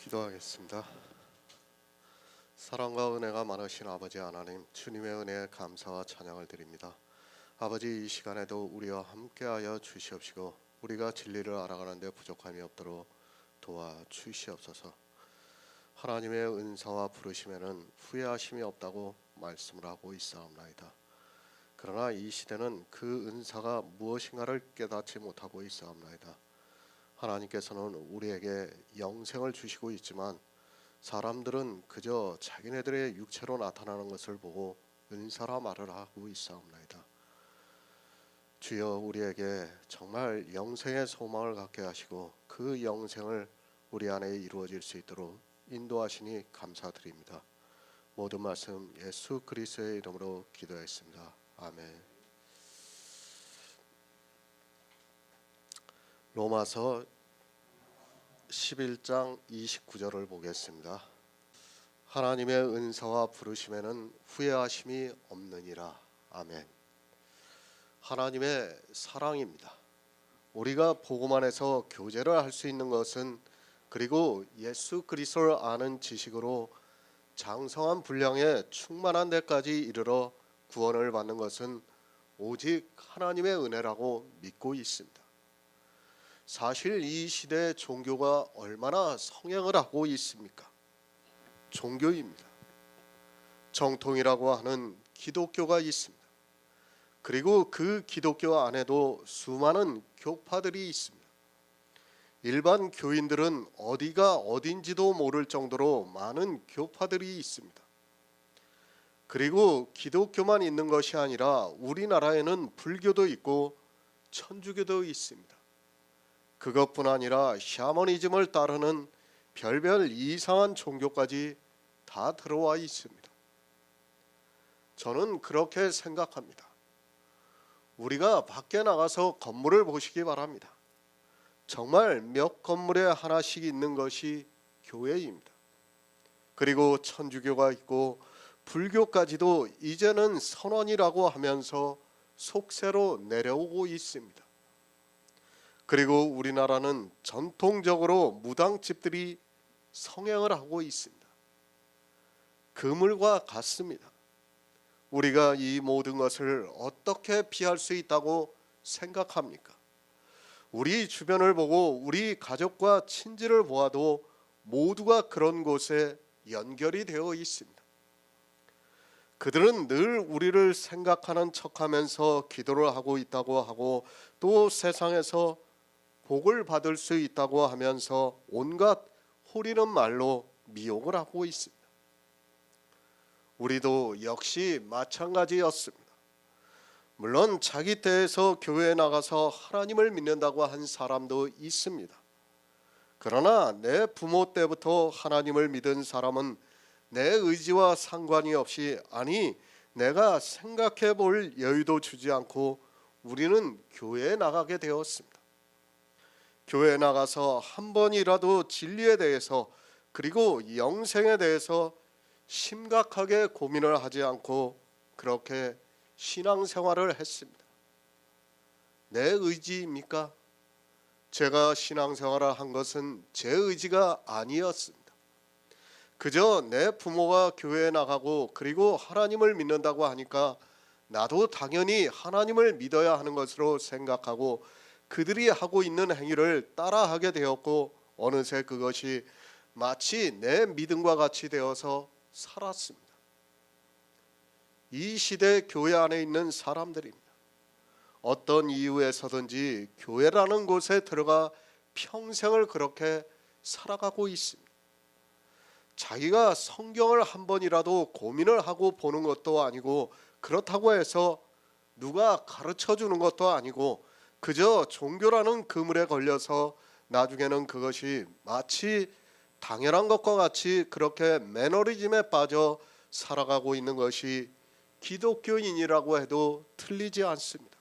기도하겠습니다. 사랑과 은혜가 많으신 아버지 하나님, 주님의 은혜에 감사와 찬양을 드립니다. 아버지, 이 시간에도 우리와 함께하여 주시옵시고 우리가 진리를 알아가는 데 부족함이 없도록 도와주시옵소서. 하나님의 은사와 부르심에는 후회하심이 없다고 말씀을 하고 있사옵나이다. 그러나 이 시대는 그 은사가 무엇인가를 깨닫지 못하고 있사옵나이다. 하나님께서는 우리에게 영생을 주시고 있지만 사람들은 그저 자기네들의 육체로 나타나는 것을 보고 은사라 말을 하고 있사옵나이다. 주여, 우리에게 정말 영생의 소망을 갖게 하시고 그 영생을 우리 안에 이루어질 수 있도록 인도하시니 감사드립니다. 모든 말씀 예수 그리스도의 이름으로 기도했습니다. 아멘. 로마서 11장 29절을 보겠습니다. 하나님의 은사와 부르심에는 후회하심이 없느니라. 아멘. 하나님의 사랑입니다. 우리가 복음 안에서 교제를 할 수 있는 것은, 그리고 예수 그리스도를 아는 지식으로 장성한 분량에 충만한 데까지 이르러 구원을 받는 것은 오직 하나님의 은혜라고 믿고 있습니다. 사실 이 시대의 종교가 얼마나 성행을 하고 있습니까? 종교입니다. 정통이라고 하는 기독교가 있습니다. 그리고 그 기독교 안에도 수많은 교파들이 있습니다. 일반 교인들은 어디가 어딘지도 모를 정도로 많은 교파들이 있습니다. 그리고 기독교만 있는 것이 아니라 우리나라에는 불교도 있고 천주교도 있습니다. 그것뿐 아니라 샤머니즘을 따르는 별별 이상한 종교까지 다 들어와 있습니다. 저는 그렇게 생각합니다. 우리가 밖에 나가서 건물을 보시기 바랍니다. 정말 몇 건물에 하나씩 있는 것이 교회입니다. 그리고 천주교가 있고 불교까지도 이제는 선원이라고 하면서 속세로 내려오고 있습니다. 그리고 우리나라는 전통적으로 무당집들이 성행을 하고 있습니다. 그물과 같습니다. 우리가 이 모든 것을 어떻게 피할 수 있다고 생각합니까? 우리 주변을 보고 우리 가족과 친지를 보아도 모두가 그런 곳에 연결이 되어 있습니다. 그들은 늘 우리를 생각하는 척하면서 기도를 하고 있다고 하고, 또 세상에서 복을 받을 수 있다고 하면서 온갖 호리는 말로 미혹을 하고 있습니다. 우리도 역시 마찬가지였습니다. 물론 자기 때에서 교회에 나가서 하나님을 믿는다고 한 사람도 있습니다. 그러나 내 부모 때부터 하나님을 믿은 사람은 내 의지와 상관이 없이, 아니 내가 생각해 볼 여유도 주지 않고 우리는 교회에 나가게 되었습니다. 교회에 나가서 한 번이라도 진리에 대해서, 그리고 영생에 대해서 심각하게 고민을 하지 않고 그렇게 신앙생활을 했습니다. 내 의지입니까? 제가 신앙생활을 한 것은 제 의지가 아니었습니다. 그저 내 부모가 교회에 나가고 그리고 하나님을 믿는다고 하니까 나도 당연히 하나님을 믿어야 하는 것으로 생각하고 그들이 하고 있는 행위를 따라하게 되었고, 어느새 그것이 마치 내 믿음과 같이 되어서 살았습니다. 이 시대 교회 안에 있는 사람들입니다. 어떤 이유에서든지 교회라는 곳에 들어가 평생을 그렇게 살아가고 있습니다. 자기가 성경을 한 번이라도 고민을 하고 보는 것도 아니고, 그렇다고 해서 누가 가르쳐 주는 것도 아니고, 그저 종교라는 그물에 걸려서 나중에는 그것이 마치 당연한 것과 같이 그렇게 매너리즘에 빠져 살아가고 있는 것이 기독교인이라고 해도 틀리지 않습니다.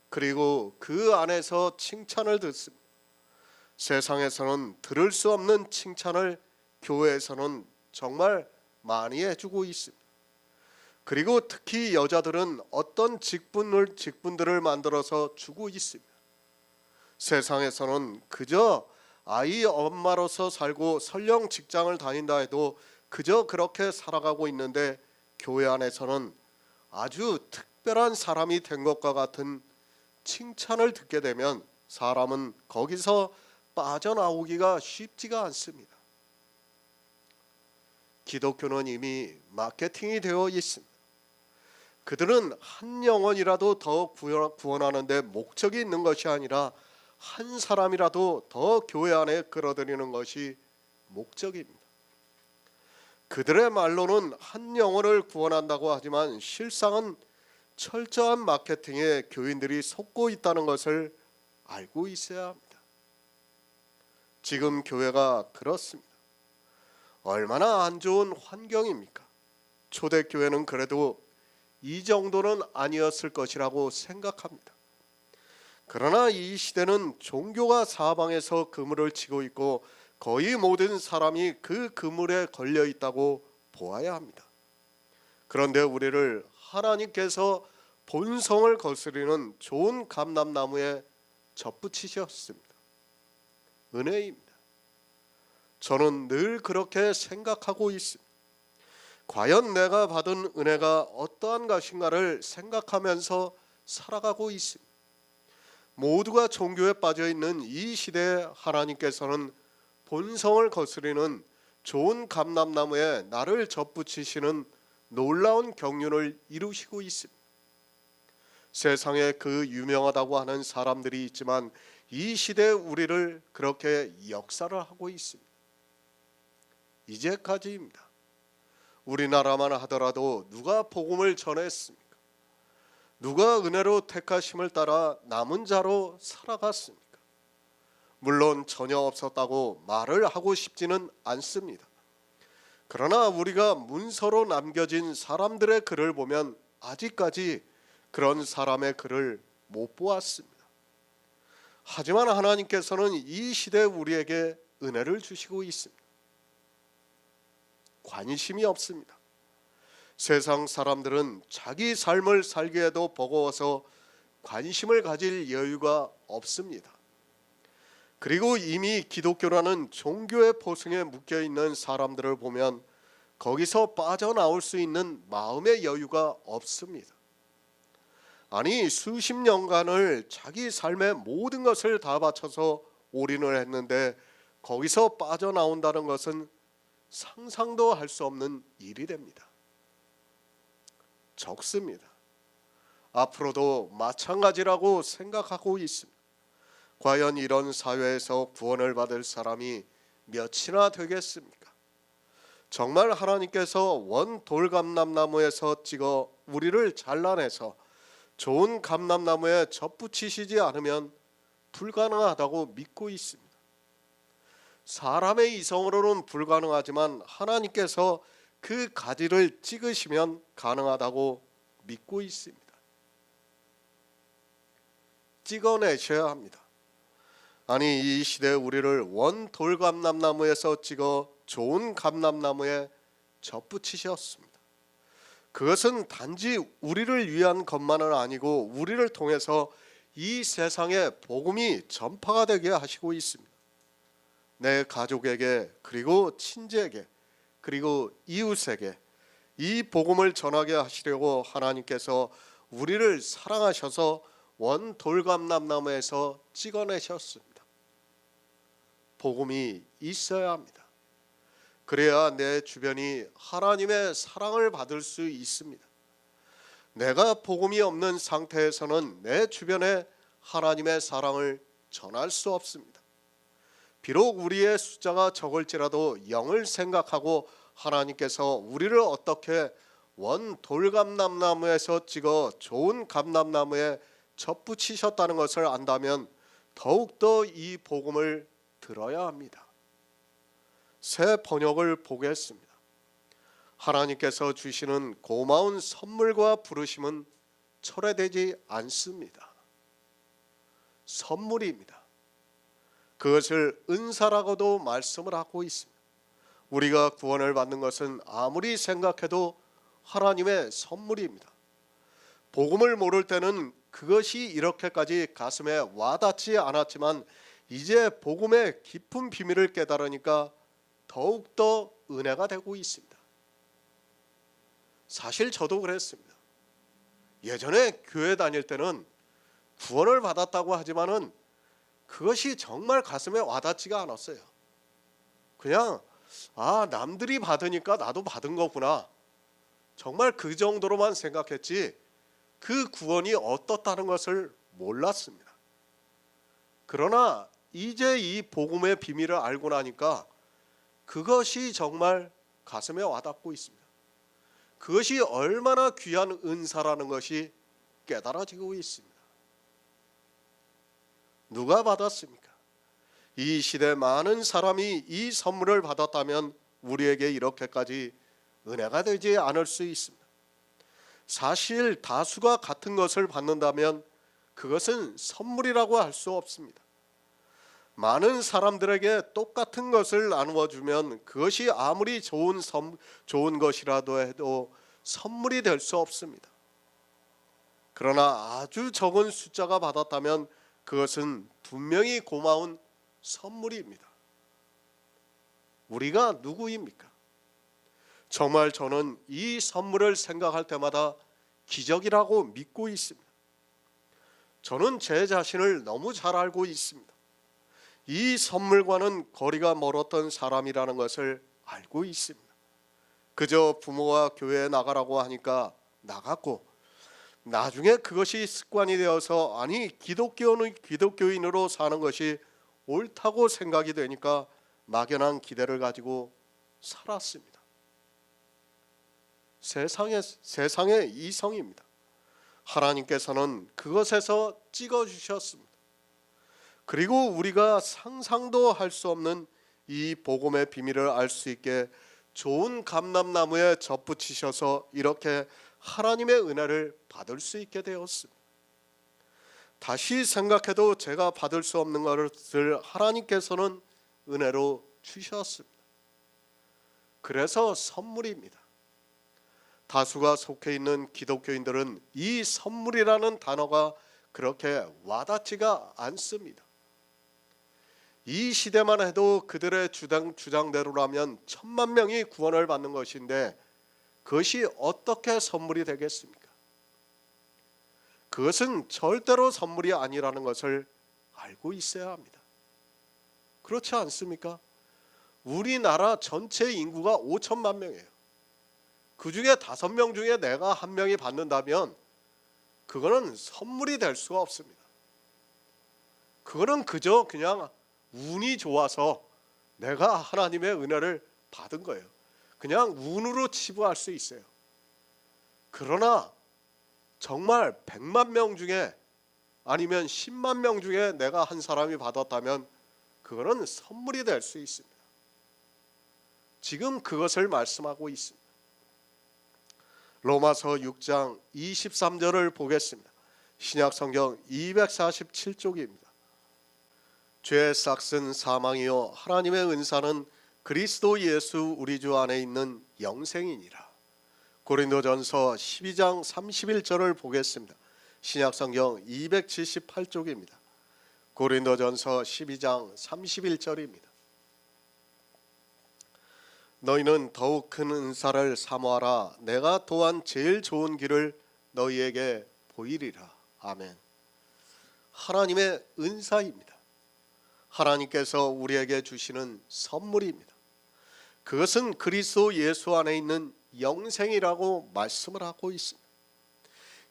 그리고 그 안에서 칭찬을 듣습니다. 세상에서는 들을 수 없는 칭찬을 교회에서는 정말 많이 해주고 있습니다. 그리고 특히 여자들은 어떤 직분들을 만들어서 주고 있습니다. 세상에서는 그저 아이 엄마로서 살고 설령 직장을 다닌다 해도 그저 그렇게 살아가고 있는데 교회 안에서는 아주 특별한 사람이 된 것과 같은 칭찬을 듣게 되면 사람은 거기서 빠져나오기가 쉽지가 않습니다. 기독교는 이미 마케팅이 되어 있습니다. 그들은 한 영혼이라도 더 구원하는 데 목적이 있는 것이 아니라 한 사람이라도 더 교회 안에 끌어들이는 것이 목적입니다. 그들의 말로는 한 영혼을 구원한다고 하지만 실상은 철저한 마케팅에 교인들이 속고 있다는 것을 알고 있어야 합니다. 지금 교회가 그렇습니다. 얼마나 안 좋은 환경입니까? 초대교회는 그래도 이 정도는 아니었을 것이라고 생각합니다. 그러나 이 시대는 종교가 사방에서 그물을 치고 있고 거의 모든 사람이 그 그물에 걸려 있다고 보아야 합니다. 그런데 우리를 하나님께서 본성을 거스리는 좋은 감람나무에 접붙이셨습니다. 은혜입니다. 저는 늘 그렇게 생각하고 있습니다. 과연 내가 받은 은혜가 어떠한 것인가를 생각하면서 살아가고 있습니다. 모두가 종교에 빠져 있는 이 시대에 하나님께서는 본성을 거스리는 좋은 감람나무에 나를 접붙이시는 놀라운 경륜을 이루시고 있습니다. 세상에 그 유명하다고 하는 사람들이 있지만 이 시대에 우리를 그렇게 역사를 하고 있습니다. 이제까지입니다. 우리나라만 하더라도 누가 복음을 전했습니까? 누가 은혜로 택하심을 따라 남은 자로 살아갔습니까? 물론 전혀 없었다고 말을 하고 싶지는 않습니다. 그러나 우리가 문서로 남겨진 사람들의 글을 보면 아직까지 그런 사람의 글을 못 보았습니다. 하지만 하나님께서는 이 시대에 우리에게 은혜를 주시고 있습니다. 관심이 없습니다. 세상 사람들은 자기 삶을 살기에도 버거워서 관심을 가질 여유가 없습니다. 그리고 이미 기독교라는 종교의 포승에 묶여 있는 사람들을 보면 거기서 빠져나올 수 있는 마음의 여유가 없습니다. 아니, 수십 년간을 자기 삶의 모든 것을 다 바쳐서 올인을 했는데 거기서 빠져나온다는 것은 상상도 할 수 없는 일이 됩니다. 적습니다. 앞으로도 마찬가지라고 생각하고 있습니다. 과연 이런 사회에서 구원을 받을 사람이 몇이나 되겠습니까? 정말 하나님께서 원 돌감람나무에서 찍어 우리를 잘라내서 좋은 감람나무에 접붙이시지 않으면 불가능하다고 믿고 있습니다. 사람의 이성으로는 불가능하지만 하나님께서 그 가지를 찍으시면 가능하다고 믿고 있습니다. 찍어내셔야 합니다. 아니, 이 시대에 우리를 원 돌감람나무에서 찍어 좋은 감람나무에 접붙이셨습니다. 그것은 단지 우리를 위한 것만은 아니고 우리를 통해서 이 세상에 복음이 전파가 되게 하시고 있습니다. 내 가족에게, 그리고 친지에게, 그리고 이웃에게 이 복음을 전하게 하시려고 하나님께서 우리를 사랑하셔서 원 돌감람나무에서 찍어내셨습니다. 복음이 있어야 합니다. 그래야 내 주변이 하나님의 사랑을 받을 수 있습니다. 내가 복음이 없는 상태에서는 내 주변에 하나님의 사랑을 전할 수 없습니다. 비록 우리의 숫자가 적을지라도 영을 생각하고 하나님께서 우리를 어떻게 원 돌감람나무에서 찍어 좋은 감람나무에 접붙이셨다는 것을 안다면 더욱더 이 복음을 들어야 합니다. 새 번역을 보겠습니다. 하나님께서 주시는 고마운 선물과 부르심은 철회되지 않습니다. 선물입니다. 그것을 은사라고도 말씀을 하고 있습니다. 우리가 구원을 받는 것은 아무리 생각해도 하나님의 선물입니다. 복음을 모를 때는 그것이 이렇게까지 가슴에 와닿지 않았지만 이제 복음의 깊은 비밀을 깨달으니까 더욱더 은혜가 되고 있습니다. 사실 저도 그랬습니다. 예전에 교회 다닐 때는 구원을 받았다고 하지만은 그것이 정말 가슴에 와닿지가 않았어요. 그냥 남들이 받으니까 나도 받은 거구나. 정말 그 정도로만 생각했지 그 구원이 어떻다는 것을 몰랐습니다. 그러나 이제 이 복음의 비밀을 알고 나니까 그것이 정말 가슴에 와닿고 있습니다. 그것이 얼마나 귀한 은사라는 것이 깨달아지고 있습니다. 누가 받았습니까? 이 시대 많은 사람이 이 선물을 받았다면 우리에게 이렇게까지 은혜가 되지 않을 수 있습니다. 사실 다수가 같은 것을 받는다면 그것은 선물이라고 할 수 없습니다. 많은 사람들에게 똑같은 것을 나누어 주면 그것이 아무리 좋은 것이라도 해도 선물이 될 수 없습니다. 그러나 아주 적은 숫자가 받았다면 그것은 분명히 고마운 선물입니다. 우리가 누구입니까? 정말 저는 이 선물을 생각할 때마다 기적이라고 믿고 있습니다. 저는 제 자신을 너무 잘 알고 있습니다. 이 선물과는 거리가 멀었던 사람이라는 것을 알고 있습니다. 그저 부모와 교회에 나가라고 하니까 나갔고, 나중에 그것이 습관이 되어서 기독교인으로 사는 것이 옳다고 생각이 되니까 막연한 기대를 가지고 살았습니다. 세상의 이성입니다. 하나님께서는 그것에서 찍어주셨습니다. 그리고 우리가 상상도 할 수 없는 이 복음의 비밀을 알 수 있게 좋은 감람나무에 접붙이셔서 이렇게 하나님의 은혜를 받을 수 있게 되었습니다. 다시 생각해도 제가 받을 수 없는 것을 하나님께서는 은혜로 주셨습니다. 그래서 선물입니다. 다수가 속해 있는 기독교인들은 이 선물이라는 단어가 그렇게 와닿지가 않습니다. 이 시대만 해도 그들의 주장대로라면 1000만 명이 구원을 받는 것인데 그것이 어떻게 선물이 되겠습니까? 그것은 절대로 선물이 아니라는 것을 알고 있어야 합니다. 그렇지 않습니까? 우리나라 전체 인구가 5천만 명이에요. 그 중에 5명 중에 내가 1명이 받는다면 그거는 선물이 될 수가 없습니다. 그거는 그냥 운이 좋아서 내가 하나님의 은혜를 받은 거예요. 그냥 운으로 치부할 수 있어요. 그러나 정말 100만 명 중에 아니면 10만 명 중에 내가 한 사람이 받았다면 그거는 선물이 될 수 있습니다. 지금 그것을 말씀하고 있습니다. 로마서 6장 23절을 보겠습니다. 신약성경 247쪽입니다. 죄의 싹은 사망이요 하나님의 은사는 그리스도 예수 우리 주 안에 있는 영생이니라. 고린도전서 12장 31절을 보겠습니다. 신약성경 278쪽입니다. 고린도전서 12장 31절입니다. 너희는 더욱 큰 은사를 사모하라. 내가 또한 제일 좋은 길을 너희에게 보이리라. 아멘. 하나님의 은사입니다. 하나님께서 우리에게 주시는 선물입니다. 그것은 그리스도 예수 안에 있는 영생이라고 말씀을 하고 있습니다.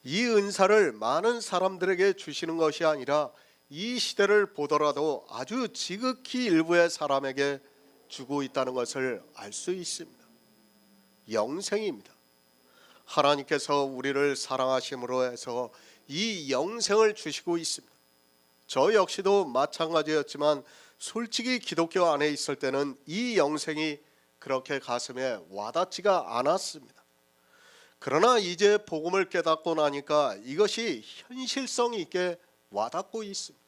이 은사를 많은 사람들에게 주시는 것이 아니라 이 시대를 보더라도 아주 지극히 일부의 사람에게 주고 있다는 것을 알 수 있습니다. 영생입니다. 하나님께서 우리를 사랑하심으로 해서 이 영생을 주시고 있습니다. 저 역시도 마찬가지였지만 솔직히 기독교 안에 있을 때는 이 영생이 그렇게 가슴에 와닿지가 않았습니다. 그러나 이제 복음을 깨닫고 나니까 이것이 현실성 있게 와닿고 있습니다.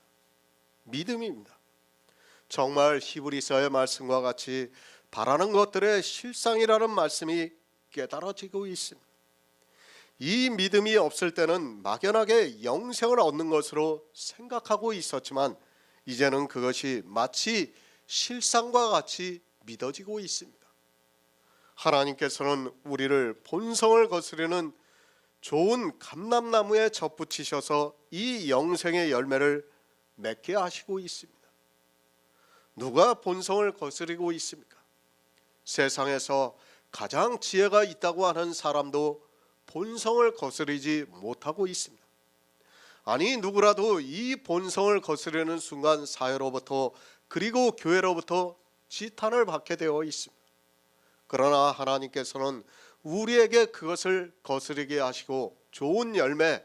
믿음입니다. 정말 히브리서의 말씀과 같이 바라는 것들의 실상이라는 말씀이 깨달아지고 있습니다. 이 믿음이 없을 때는 막연하게 영생을 얻는 것으로 생각하고 있었지만 이제는 그것이 마치 실상과 같이 믿어지고 있습니다. 하나님께서는 우리를 본성을 거스르는 좋은 감람나무에 접붙이셔서 이 영생의 열매를 맺게 하시고 있습니다. 누가 본성을 거스르고 있습니까? 세상에서 가장 지혜가 있다고 하는 사람도 본성을 거스르지 못하고 있습니다. 아니, 누구라도 이 본성을 거스르는 순간 사회로부터 그리고 교회로부터 지탄을 받게 되어 있습니다. 그러나 하나님께서는 우리에게 그것을 거스르게 하시고 좋은 열매,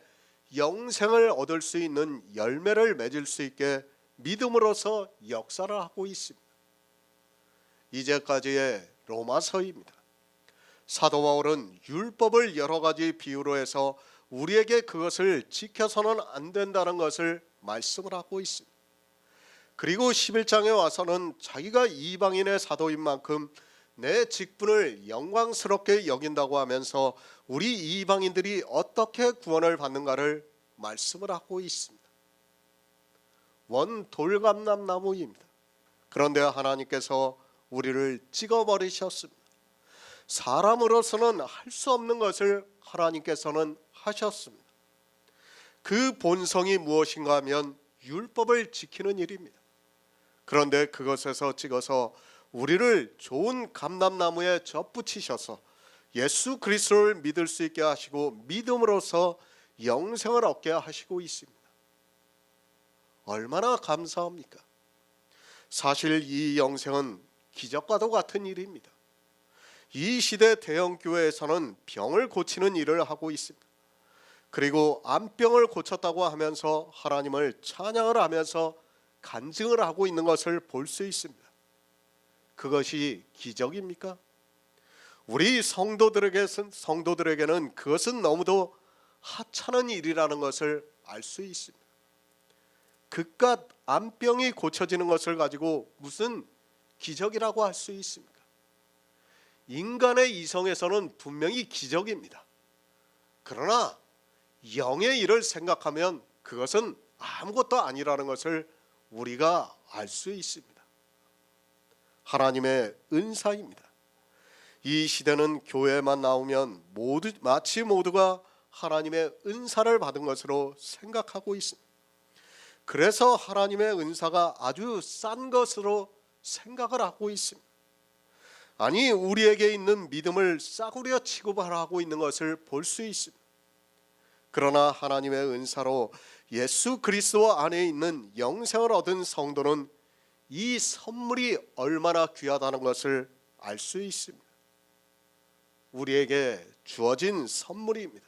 영생을 얻을 수 있는 열매를 맺을 수 있게 믿음으로써 역사를 하고 있습니다. 이제까지의 로마서입니다. 사도 바울은 율법을 여러 가지 비유로 해서 우리에게 그것을 지켜서는 안 된다는 것을 말씀을 하고 있습니다. 그리고 11장에 와서는 자기가 이방인의 사도인 만큼 내 직분을 영광스럽게 여긴다고 하면서 우리 이방인들이 어떻게 구원을 받는가를 말씀을 하고 있습니다. 원 돌감람나무입니다. 그런데 하나님께서 우리를 찍어버리셨습니다. 사람으로서는 할 수 없는 것을 하나님께서는 하셨습니다. 그 본성이 무엇인가 하면 율법을 지키는 일입니다. 그런데 그것에서 찍어서 우리를 좋은 감람나무에 접붙이셔서 예수 그리스도를 믿을 수 있게 하시고 믿음으로써 영생을 얻게 하시고 있습니다. 얼마나 감사합니까? 사실 이 영생은 기적과도 같은 일입니다. 이 시대 대형 교회에서는 병을 고치는 일을 하고 있습니다. 그리고 암병을 고쳤다고 하면서 하나님을 찬양을 하면서 간증을 하고 있는 것을 볼 수 있습니다. 그것이 기적입니까? 우리 성도들에게는 그것은 너무도 하찮은 일이라는 것을 알 수 있습니다. 그깟 암병이 고쳐지는 것을 가지고 무슨 기적이라고 할 수 있습니까? 인간의 이성에서는 분명히 기적입니다. 그러나 영의 일을 생각하면 그것은 아무것도 아니라는 것을 우리가 알 수 있습니다. 하나님의 은사입니다. 이 시대는 교회만 나오면 마치 모두가 하나님의 은사를 받은 것으로 생각하고 있습니다. 그래서 하나님의 은사가 아주 싼 것으로 생각을 하고 있습니다. 아니, 우리에게 있는 믿음을 싸구려 취급하고 있는 것을 볼 수 있습니다. 그러나 하나님의 은사로 예수 그리스도 안에 있는 영생을 얻은 성도는 이 선물이 얼마나 귀하다는 것을 알 수 있습니다. 우리에게 주어진 선물입니다.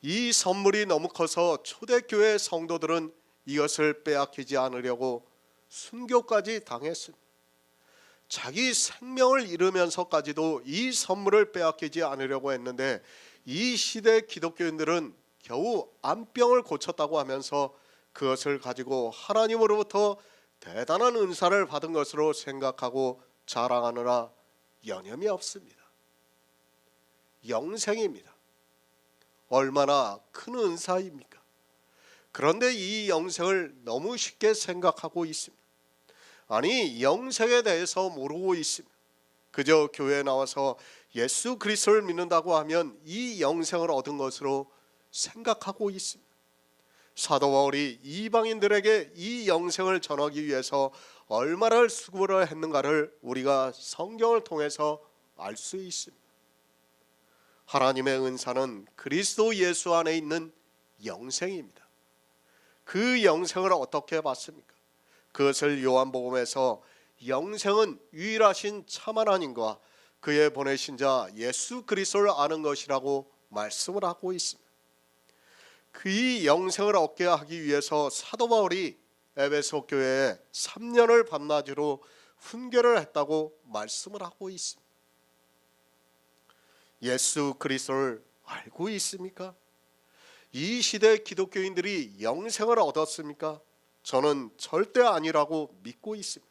이 선물이 너무 커서 초대교회 성도들은 이것을 빼앗기지 않으려고 순교까지 당했습니다. 자기 생명을 잃으면서까지도 이 선물을 빼앗기지 않으려고 했는데 이 시대 기독교인들은 겨우 암병을 고쳤다고 하면서 그것을 가지고 하나님으로부터 대단한 은사를 받은 것으로 생각하고 자랑하느라 여념이 없습니다. 영생입니다. 얼마나 큰 은사입니까? 그런데 이 영생을 너무 쉽게 생각하고 있습니다. 아니, 영생에 대해서 모르고 있습니다. 그저 교회에 나와서 예수 그리스도를 믿는다고 하면 이 영생을 얻은 것으로 생각하고 있습니다. 사도 바울이 이방인들에게 이 영생을 전하기 위해서 얼마나 수고를 했는가를 우리가 성경을 통해서 알 수 있습니다. 하나님의 은사는 그리스도 예수 안에 있는 영생입니다. 그 영생을 어떻게 받습니까? 그것을 요한복음에서 영생은 유일하신 참 하나님과 그의 보내신 자 예수 그리스도를 아는 것이라고 말씀을 하고 있습니다. 그 영생을 얻게 하기 위해서 사도 바울이 에베소 교회에 3년을 밤낮으로 훈계를 했다고 말씀을 하고 있습니다. 예수 그리스도를 알고 있습니까? 이 시대 기독교인들이 영생을 얻었습니까? 저는 절대 아니라고 믿고 있습니다.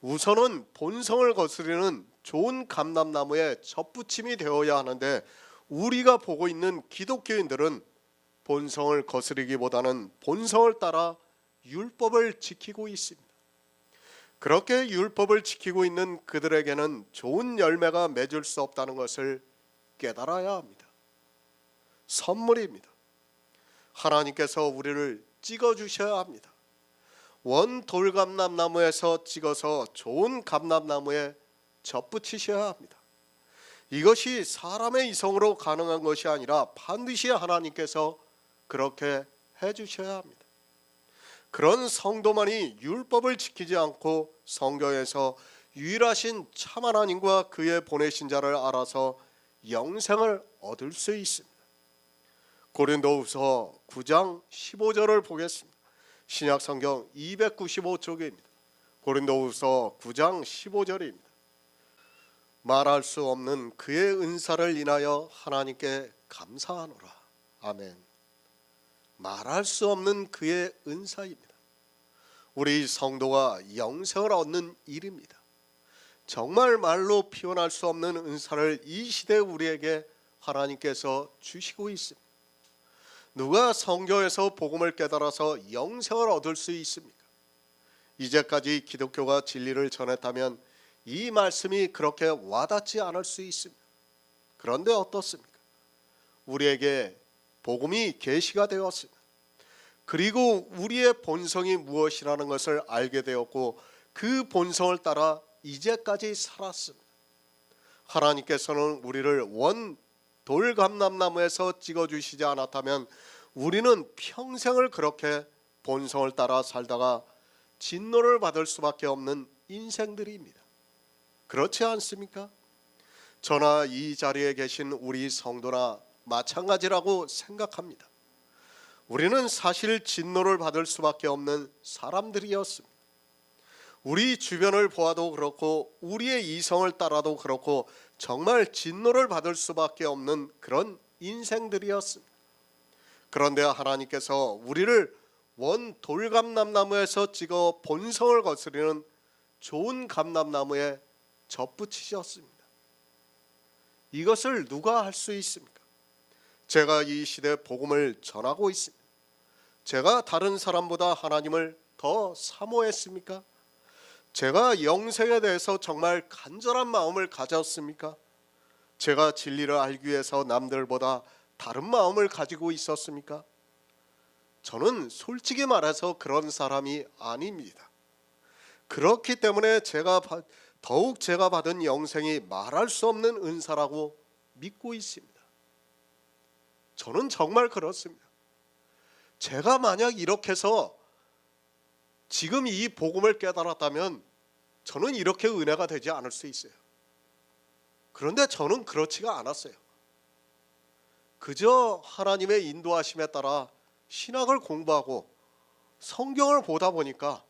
우선은 본성을 거스르는 좋은 감람나무에 접붙임이 되어야 하는데 우리가 보고 있는 기독교인들은 본성을 거스르기보다는 본성을 따라 율법을 지키고 있습니다. 그렇게 율법을 지키고 있는 그들에게는 좋은 열매가 맺을 수 없다는 것을 깨달아야 합니다. 선물입니다. 하나님께서 우리를 찍어주셔야 합니다. 원 돌감람나무에서 찍어서 좋은 감람나무에 접붙이셔야 합니다. 이것이 사람의 이성으로 가능한 것이 아니라 반드시 하나님께서 그렇게 해주셔야 합니다. 그런 성도만이 율법을 지키지 않고 성경에서 유일하신 참 하나님과 그의 보내신 자를 알아서 영생을 얻을 수 있습니다. 고린도후서 9장 15절을 보겠습니다. 신약성경 295쪽입니다. 고린도후서 9장 15절입니다. 말할 수 없는 그의 은사를 인하여 하나님께 감사하노라. 아멘. 말할 수 없는 그의 은사입니다. 우리 성도가 영생을 얻는 일입니다. 정말 말로 표현할 수 없는 은사를 이 시대 우리에게 하나님께서 주시고 있습니다. 누가 성경에서 복음을 깨달아서 영생을 얻을 수 있습니까? 이제까지 기독교가 진리를 전했다면 이 말씀이 그렇게 와닿지 않을 수 있습니다. 그런데 어떻습니까? 우리에게 복음이 계시가 되었습니다. 그리고 우리의 본성이 무엇이라는 것을 알게 되었고 그 본성을 따라 이제까지 살았습니다. 하나님께서는 우리를 원 돌감람나무에서 찍어주시지 않았다면 우리는 평생을 그렇게 본성을 따라 살다가 진노를 받을 수밖에 없는 인생들입니다. 그렇지 않습니까? 저나 이 자리에 계신 우리 성도나 마찬가지라고 생각합니다. 우리는 사실 진노를 받을 수밖에 없는 사람들이었습니다. 우리 주변을 보아도 그렇고 우리의 이성을 따라도 그렇고 정말 진노를 받을 수밖에 없는 그런 인생들이었습니다. 그런데 하나님께서 우리를 원 돌감람나무에서 찍어 본성을 거스르는 좋은 감람나무에 접붙이셨습니다. 이것을 누가 할 수 있습니까? 제가 이 시대 복음을 전하고 있습니다. 제가 다른 사람보다 하나님을 더 사모했습니까? 제가 영생에 대해서 정말 간절한 마음을 가졌습니까? 제가 진리를 알기 위해서 남들보다 다른 마음을 가지고 있었습니까? 저는 솔직히 말해서 그런 사람이 아닙니다. 그렇기 때문에 더욱 제가 받은 영생이 말할 수 없는 은사라고 믿고 있습니다. 저는 정말 그렇습니다. 제가 만약 이렇게 해서 지금 이 복음을 깨달았다면 저는 이렇게 은혜가 되지 않을 수 있어요. 그런데 저는 그렇지가 않았어요. 그저 하나님의 인도하심에 따라 신학을 공부하고 성경을 보다 보니까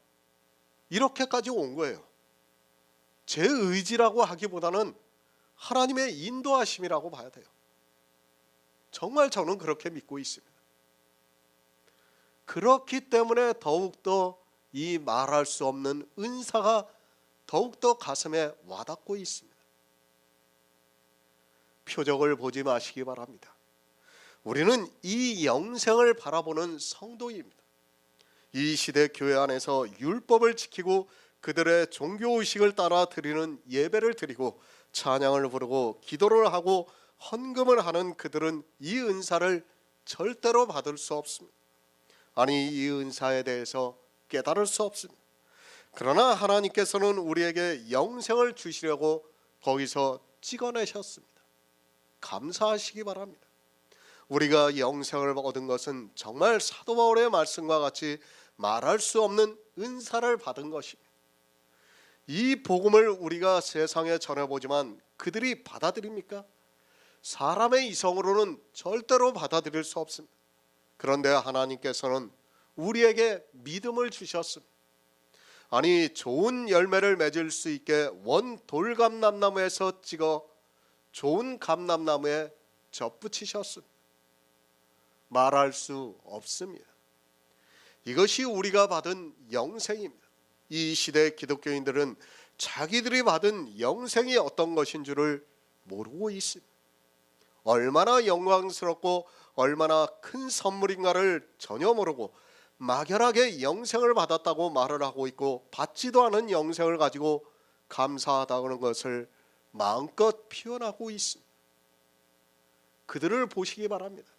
이렇게까지 온 거예요. 제 의지라고 하기보다는 하나님의 인도하심이라고 봐야 돼요. 정말 저는 그렇게 믿고 있습니다. 그렇기 때문에 더욱더 이 말할 수 없는 은사가 더욱더 가슴에 와닿고 있습니다. 표적을 보지 마시기 바랍니다. 우리는 이 영생을 바라보는 성도입니다. 이 시대 교회 안에서 율법을 지키고 그들의 종교의식을 따라 드리는 예배를 드리고 찬양을 부르고 기도를 하고 헌금을 하는 그들은 이 은사를 절대로 받을 수 없습니다. 아니, 이 은사에 대해서 깨달을 수 없습니다. 그러나 하나님께서는 우리에게 영생을 주시려고 거기서 찍어내셨습니다. 감사하시기 바랍니다. 우리가 영생을 얻은 것은 정말 사도 바울의 말씀과 같이 말할 수 없는 은사를 받은 것입니다. 이 복음을 우리가 세상에 전해보지만 그들이 받아들입니까? 사람의 이성으로는 절대로 받아들일 수 없습니다. 그런데 하나님께서는 우리에게 믿음을 주셨습니다. 아니, 좋은 열매를 맺을 수 있게 원 돌감람나무에서 찍어 좋은 감람나무에 접붙이셨습니다. 말할 수 없습니다. 이것이 우리가 받은 영생입니다. 이 시대 기독교인들은 자기들이 받은 영생이 어떤 것인 줄을 모르고 있습니다. 얼마나 영광스럽고 얼마나 큰 선물인가를 전혀 모르고 막연하게 영생을 받았다고 말을 하고 있고 받지도 않은 영생을 가지고 감사하다는 것을 마음껏 표현하고 있습니다. 그들을 보시기 바랍니다.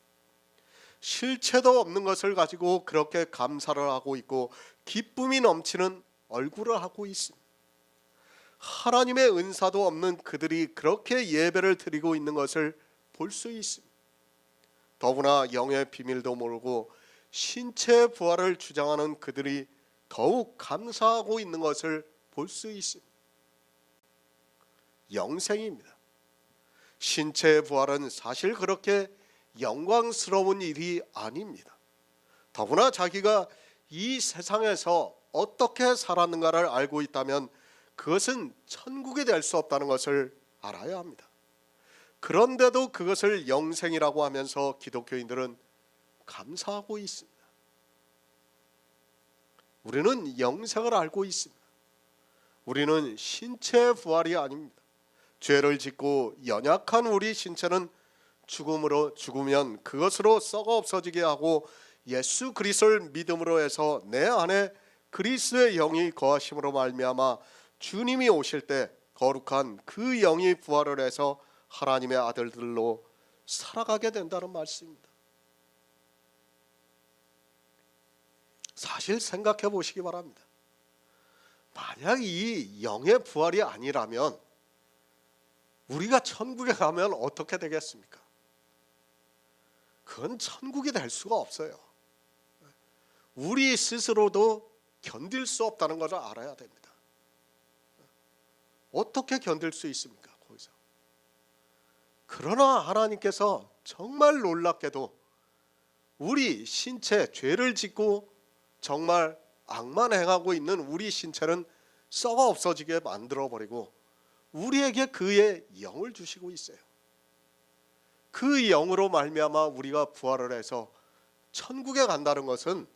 실체도 없는 것을 가지고 그렇게 감사를 하고 있고 기쁨이 넘치는 얼굴을 하고 있습니다. 하나님의 은사도 없는 그들이 그렇게 예배를 드리고 있는 것을 볼 수 있습니다. 더구나 영의 비밀도 모르고 신체의 부활을 주장하는 그들이 더욱 감사하고 있는 것을 볼 수 있습니다. 영생입니다. 신체의 부활은 사실 그렇게 영광스러운 일이 아닙니다. 더구나 자기가 이 세상에서 어떻게 살았는가를 알고 있다면 그것은 천국이 될 수 없다는 것을 알아야 합니다. 그런데도 그것을 영생이라고 하면서 기독교인들은 감사하고 있습니다. 우리는 영생을 알고 있습니다. 우리는 신체의 부활이 아닙니다. 죄를 짓고 연약한 우리 신체는 죽으면 그것으로 썩어 없어지게 하고 예수 그리스도를 믿음으로 해서 내 안에 그리스도의 영이 거하심으로 말미암아 주님이 오실 때 거룩한 그 영이 부활을 해서 하나님의 아들들로 살아가게 된다는 말씀입니다. 사실 생각해 보시기 바랍니다. 만약 이 영의 부활이 아니라면 우리가 천국에 가면 어떻게 되겠습니까? 그건 천국이 될 수가 없어요. 우리 스스로도 견딜 수 없다는 것을 알아야 됩니다. 어떻게 견딜 수 있습니까? 거기서. 그러나 하나님께서 정말 놀랍게도 우리 신체, 죄를 짓고 정말 악만 행하고 있는 우리 신체는 썩어 없어지게 만들어버리고 우리에게 그의 영을 주시고 있어요. 그 영으로 말미암아 우리가 부활을 해서 천국에 간다는 것은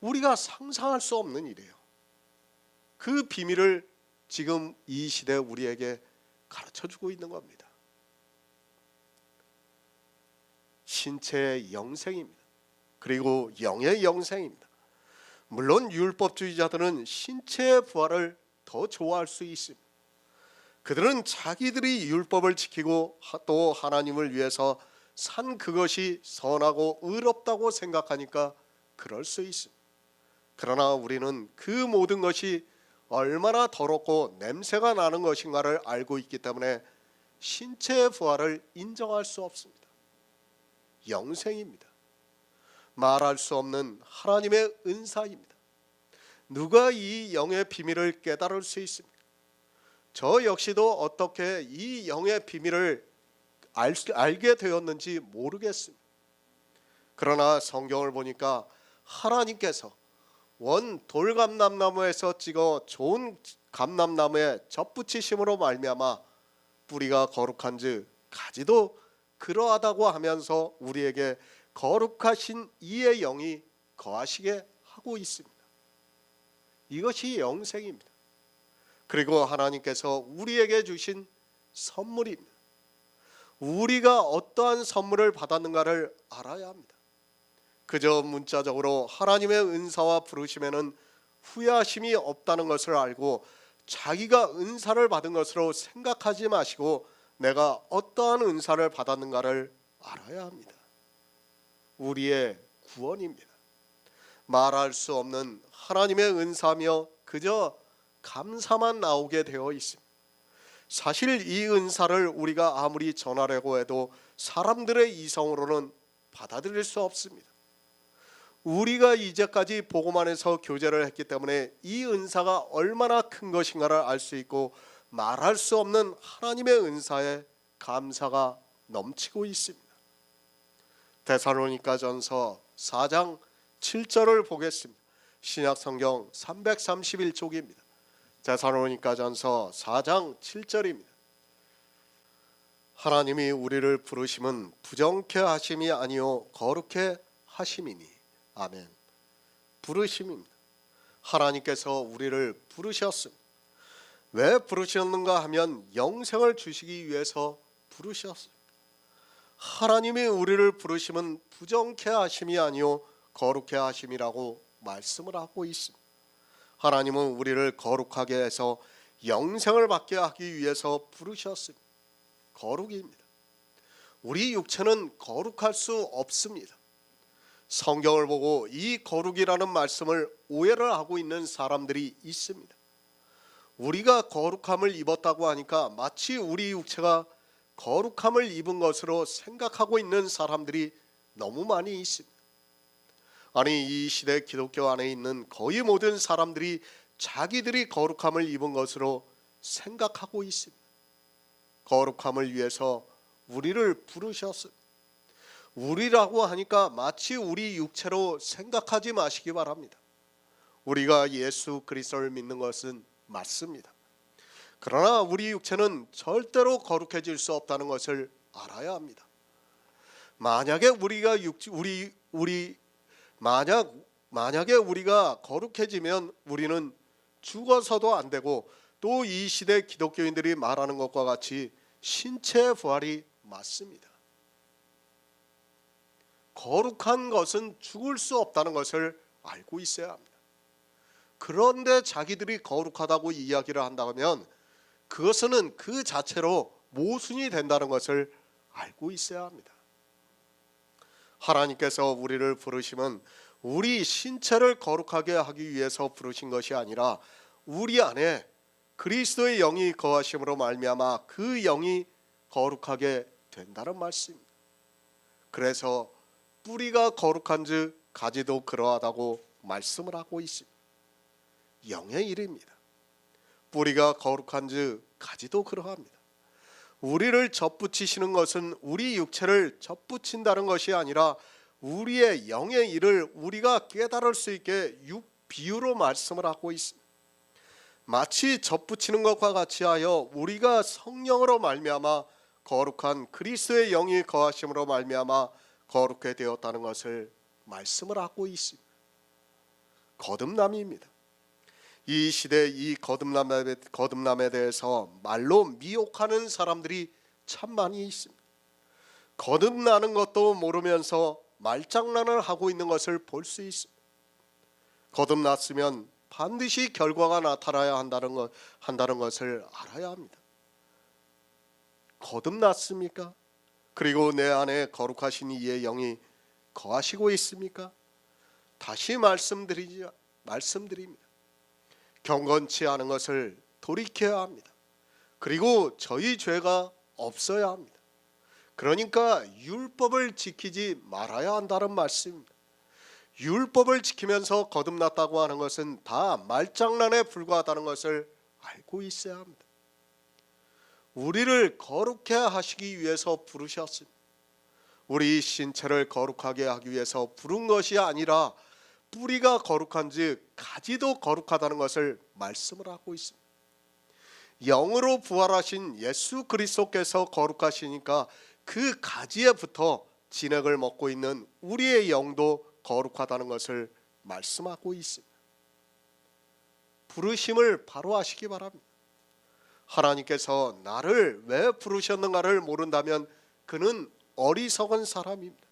우리가 상상할 수 없는 일이에요. 그 비밀을 지금 이 시대 우리에게 가르쳐주고 있는 겁니다. 신체의 영생입니다. 그리고 영의 영생입니다. 물론 율법주의자들은 신체의 부활을 더 좋아할 수 있습니다. 그들은 자기들이 율법을 지키고 또 하나님을 위해서 산 그것이 선하고 의롭다고 생각하니까 그럴 수 있습니다. 그러나 우리는 그 모든 것이 얼마나 더럽고 냄새가 나는 것인가를 알고 있기 때문에 신체의 부활을 인정할 수 없습니다. 영생입니다. 말할 수 없는 하나님의 은사입니다. 누가 이 영의 비밀을 깨달을 수 있습니까? 저 역시도 어떻게 이 영의 비밀을 알게 되었는지 모르겠습니다. 그러나 성경을 보니까 하나님께서 원 돌감람나무에서 찍어 좋은 감람나무에 접붙이심으로 말미암아 뿌리가 거룩한즉 가지도 그러하다고 하면서 우리에게 거룩하신 이의 영이 거하시게 하고 있습니다. 이것이 영생입니다. 그리고 하나님께서 우리에게 주신 선물입니다. 우리가 어떠한 선물을 받았는가를 알아야 합니다. 그저 문자적으로 하나님의 은사와 부르심에는 후회하심이 없다는 것을 알고 자기가 은사를 받은 것으로 생각하지 마시고 내가 어떠한 은사를 받았는가를 알아야 합니다. 우리의 구원입니다. 말할 수 없는 하나님의 은사며 그저 감사만 나오게 되어 있습니다. 사실 이 은사를 우리가 아무리 전하려고 해도 사람들의 이성으로는 받아들일 수 없습니다. 우리가 이제까지 복음 안에서 교제를 했기 때문에 이 은사가 얼마나 큰 것인가를 알 수 있고 말할 수 없는 하나님의 은사에 감사가 넘치고 있습니다. 데살로니가전서 4장 7절을 보겠습니다. 신약성경 331쪽입니다. 데살로니가전서 4장 7절입니다. 하나님이 우리를 부르심은 부정케 하심이 아니요 거룩케 하심이니. 아멘. 부르심입니다. 하나님께서 우리를 부르셨습니다. 왜 부르셨는가 하면 영생을 주시기 위해서 부르셨습니다. 하나님이 우리를 부르심은 부정케 하심이 아니요 거룩해 하심이라고 말씀을 하고 있습니다. 하나님은 우리를 거룩하게 해서 영생을 받게 하기 위해서 부르셨습니다. 거룩입니다. 우리 육체는 거룩할 수 없습니다. 성경을 보고 이 거룩이라는 말씀을 오해를 하고 있는 사람들이 있습니다. 우리가 거룩함을 입었다고 하니까 마치 우리 육체가 거룩함을 입은 것으로 생각하고 있는 사람들이 너무 많이 있습니다. 아니, 이 시대 기독교 안에 있는 거의 모든 사람들이 자기들이 거룩함을 입은 것으로 생각하고 있습니다. 거룩함을 위해서 우리를 부르셨습니다. 우리라고 하니까 마치 우리 육체로 생각하지 마시기 바랍니다. 우리가 예수 그리스도를 믿는 것은 맞습니다. 그러나 우리 육체는 절대로 거룩해질 수 없다는 것을 알아야 합니다. 만약에 우리가 거룩해지면 우리는 죽어서도 안 되고, 또 이 시대 기독교인들이 말하는 것과 같이 신체의 부활이 맞습니다. 거룩한 것은 죽을 수 없다는 것을 알고 있어야 합니다. 그런데 자기들이 거룩하다고 이야기를 한다면 그것은 그 자체로 모순이 된다는 것을 알고 있어야 합니다. 하나님께서 우리를 부르심은 우리 신체를 거룩하게 하기 위해서 부르신 것이 아니라 우리 안에 그리스도의 영이 거하심으로 말미암아 그 영이 거룩하게 된다는 말씀입니다. 그래서 뿌리가 거룩한즉 가지도 그러하다고 말씀을 하고 있습니다. 영의 일입니다. 뿌리가 거룩한즉 가지도 그러합니다. 우리를 접붙이시는 것은 우리 육체를 접붙인다는 것이 아니라 우리의 영의 일을 우리가 깨달을 수 있게 비유로 말씀을 하고 있습니다. 마치 접붙이는 것과 같이 하여 우리가 성령으로 말미암아 거룩한 그리스도의 영이 거하심으로 말미암아 거룩해 되었다는 것을 말씀을 하고 있습니다. 거듭남입니다. 이 시대 이 거듭남에 대해서 말로 미혹하는 사람들이 참 많이 있습니다. 거듭나는 것도 모르면서 말장난을 하고 있는 것을 볼 수 있습니다. 거듭났으면 반드시 결과가 나타나야 한다는 것을 알아야 합니다. 거듭났습니까? 그리고 내 안에 거룩하신 이의 영이 거하시고 있습니까? 다시 말씀드립니다. 경건치 않은 것을 돌이켜야 합니다. 그리고 저희 죄가 없어야 합니다. 그러니까 율법을 지키지 말아야 한다는 말씀입니다. 율법을 지키면서 거듭났다고 하는 것은 다 말장난에 불과하다는 것을 알고 있어야 합니다. 우리를 거룩해 하시기 위해서 부르셨습니다. 우리 신체를 거룩하게 하기 위해서 부른 것이 아니라 뿌리가 거룩한즉 가지도 거룩하다는 것을 말씀을 하고 있습니다. 영으로 부활하신 예수 그리스도께서 거룩하시니까 그 가지에부터 진액을 먹고 있는 우리의 영도 거룩하다는 것을 말씀하고 있습니다. 부르심을 바로 하시기 바랍니다. 하나님께서 나를 왜 부르셨는가를 모른다면 그는 어리석은 사람입니다.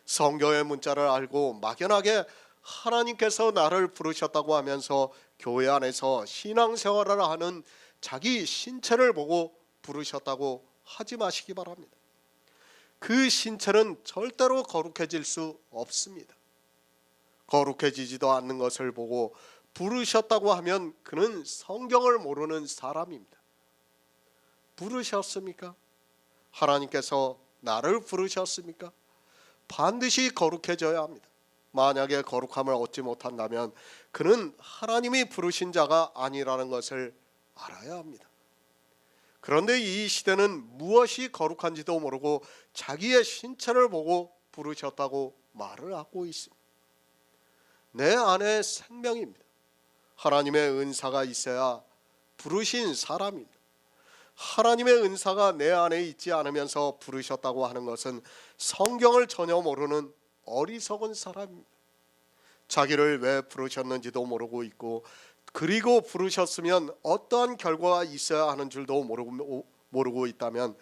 성경의 문자를 알고 막연하게 하나님께서 나를 부르셨다고 하면서 교회 안에서 신앙생활을 하는 자기 신체를 보고 부르셨다고 하지 마시기 바랍니다. 그 신체는 절대로 거룩해질 수 없습니다. 거룩해지지도 않는 것을 보고 부르셨다고 하면 그는 성경을 모르는 사람입니다. 부르셨습니까? 하나님께서 나를 부르셨습니까? 반드시 거룩해져야 합니다. 만약에 거룩함을 얻지 못한다면 그는 하나님이 부르신 자가 아니라는 것을 알아야 합니다. 그런데 이 시대는 무엇이 거룩한지도 모르고 자기의 신체를 보고 부르셨다고 말을 하고 있습니다. 내 안에 생명입니다. 하나님의 은사가 있어야 부르신 사람입니다. 하나님의 은사가 내 안에 있지 않으면서 부르셨다고 하는 것은 성경을 전혀 모르는 어리석은 사람입니다. 자기를 왜 부르셨는지도 모르고 있고, 그리고 부르셨으면 어떠한 결과가 있어야 하는 줄도 모르고 있다면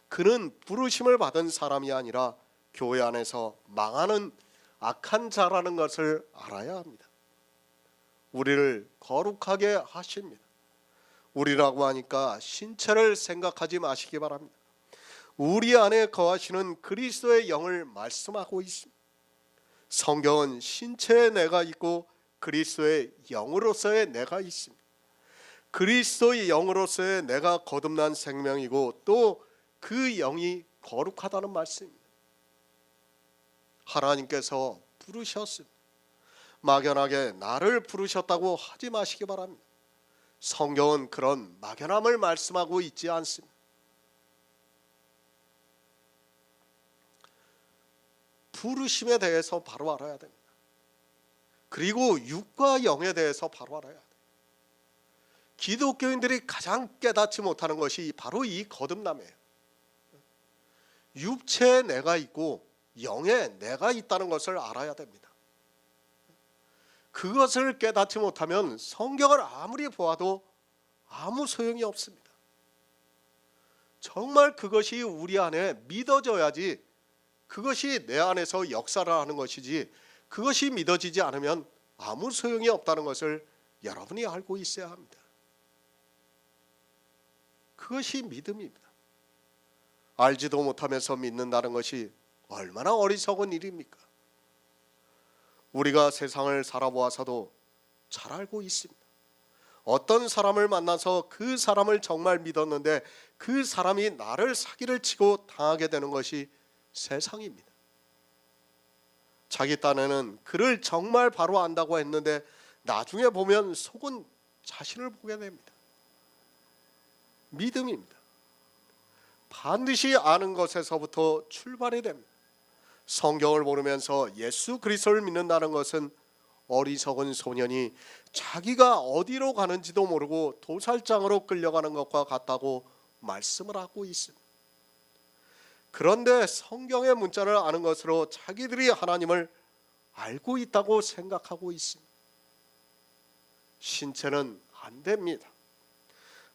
그는 부르심을 받은 사람이 아니라 교회 안에서 망하는 악한 자라는 것을 알아야 합니다. 우리를 거룩하게 하십니다. 우리라고 하니까 신체를 생각하지 마시기 바랍니다. 우리 안에 거하시는 그리스도의 영을 말씀하고 있습니다. 성경은 신체의 내가 있고 그리스도의 영으로서의 내가 있습니다. 그리스도의 영으로서의 내가 거듭난 생명이고 또 그 영이 거룩하다는 말씀입니다. 하나님께서 부르셨습니다. 막연하게 나를 부르셨다고 하지 마시기 바랍니다. 성경은 그런 막연함을 말씀하고 있지 않습니다. 부르심에 대해서 바로 알아야 됩니다. 그리고 육과 영에 대해서 바로 알아야 돼요. 기독교인들이 가장 깨닫지 못하는 것이 바로 이 거듭남이에요. 육체에 내가 있고 영에 내가 있다는 것을 알아야 됩니다. 그것을 깨닫지 못하면 성경을 아무리 보아도 아무 소용이 없습니다. 정말 그것이 우리 안에 믿어져야지 그것이 내 안에서 역사를 하는 것이지 그것이 믿어지지 않으면 아무 소용이 없다는 것을 여러분이 알고 있어야 합니다. 그것이 믿음입니다. 알지도 못하면서 믿는다는 것이 얼마나 어리석은 일입니까? 우리가 세상을 살아보아서도 잘 알고 있습니다. 어떤 사람을 만나서 그 사람을 정말 믿었는데 그 사람이 나를 사기를 치고 당하게 되는 것이 세상입니다. 자기 딴에는 그를 정말 바로 안다고 했는데 나중에 보면 속은 자신을 보게 됩니다. 믿음입니다. 반드시 아는 것에서부터 출발이 됩니다. 성경을 모르면서 예수 그리스도를 믿는다는 것은 어리석은 소년이 자기가 어디로 가는지도 모르고 도살장으로 끌려가는 것과 같다고 말씀을 하고 있습니다. 그런데 성경의 문자를 아는 것으로 자기들이 하나님을 알고 있다고 생각하고 있습니다. 신체는 안 됩니다.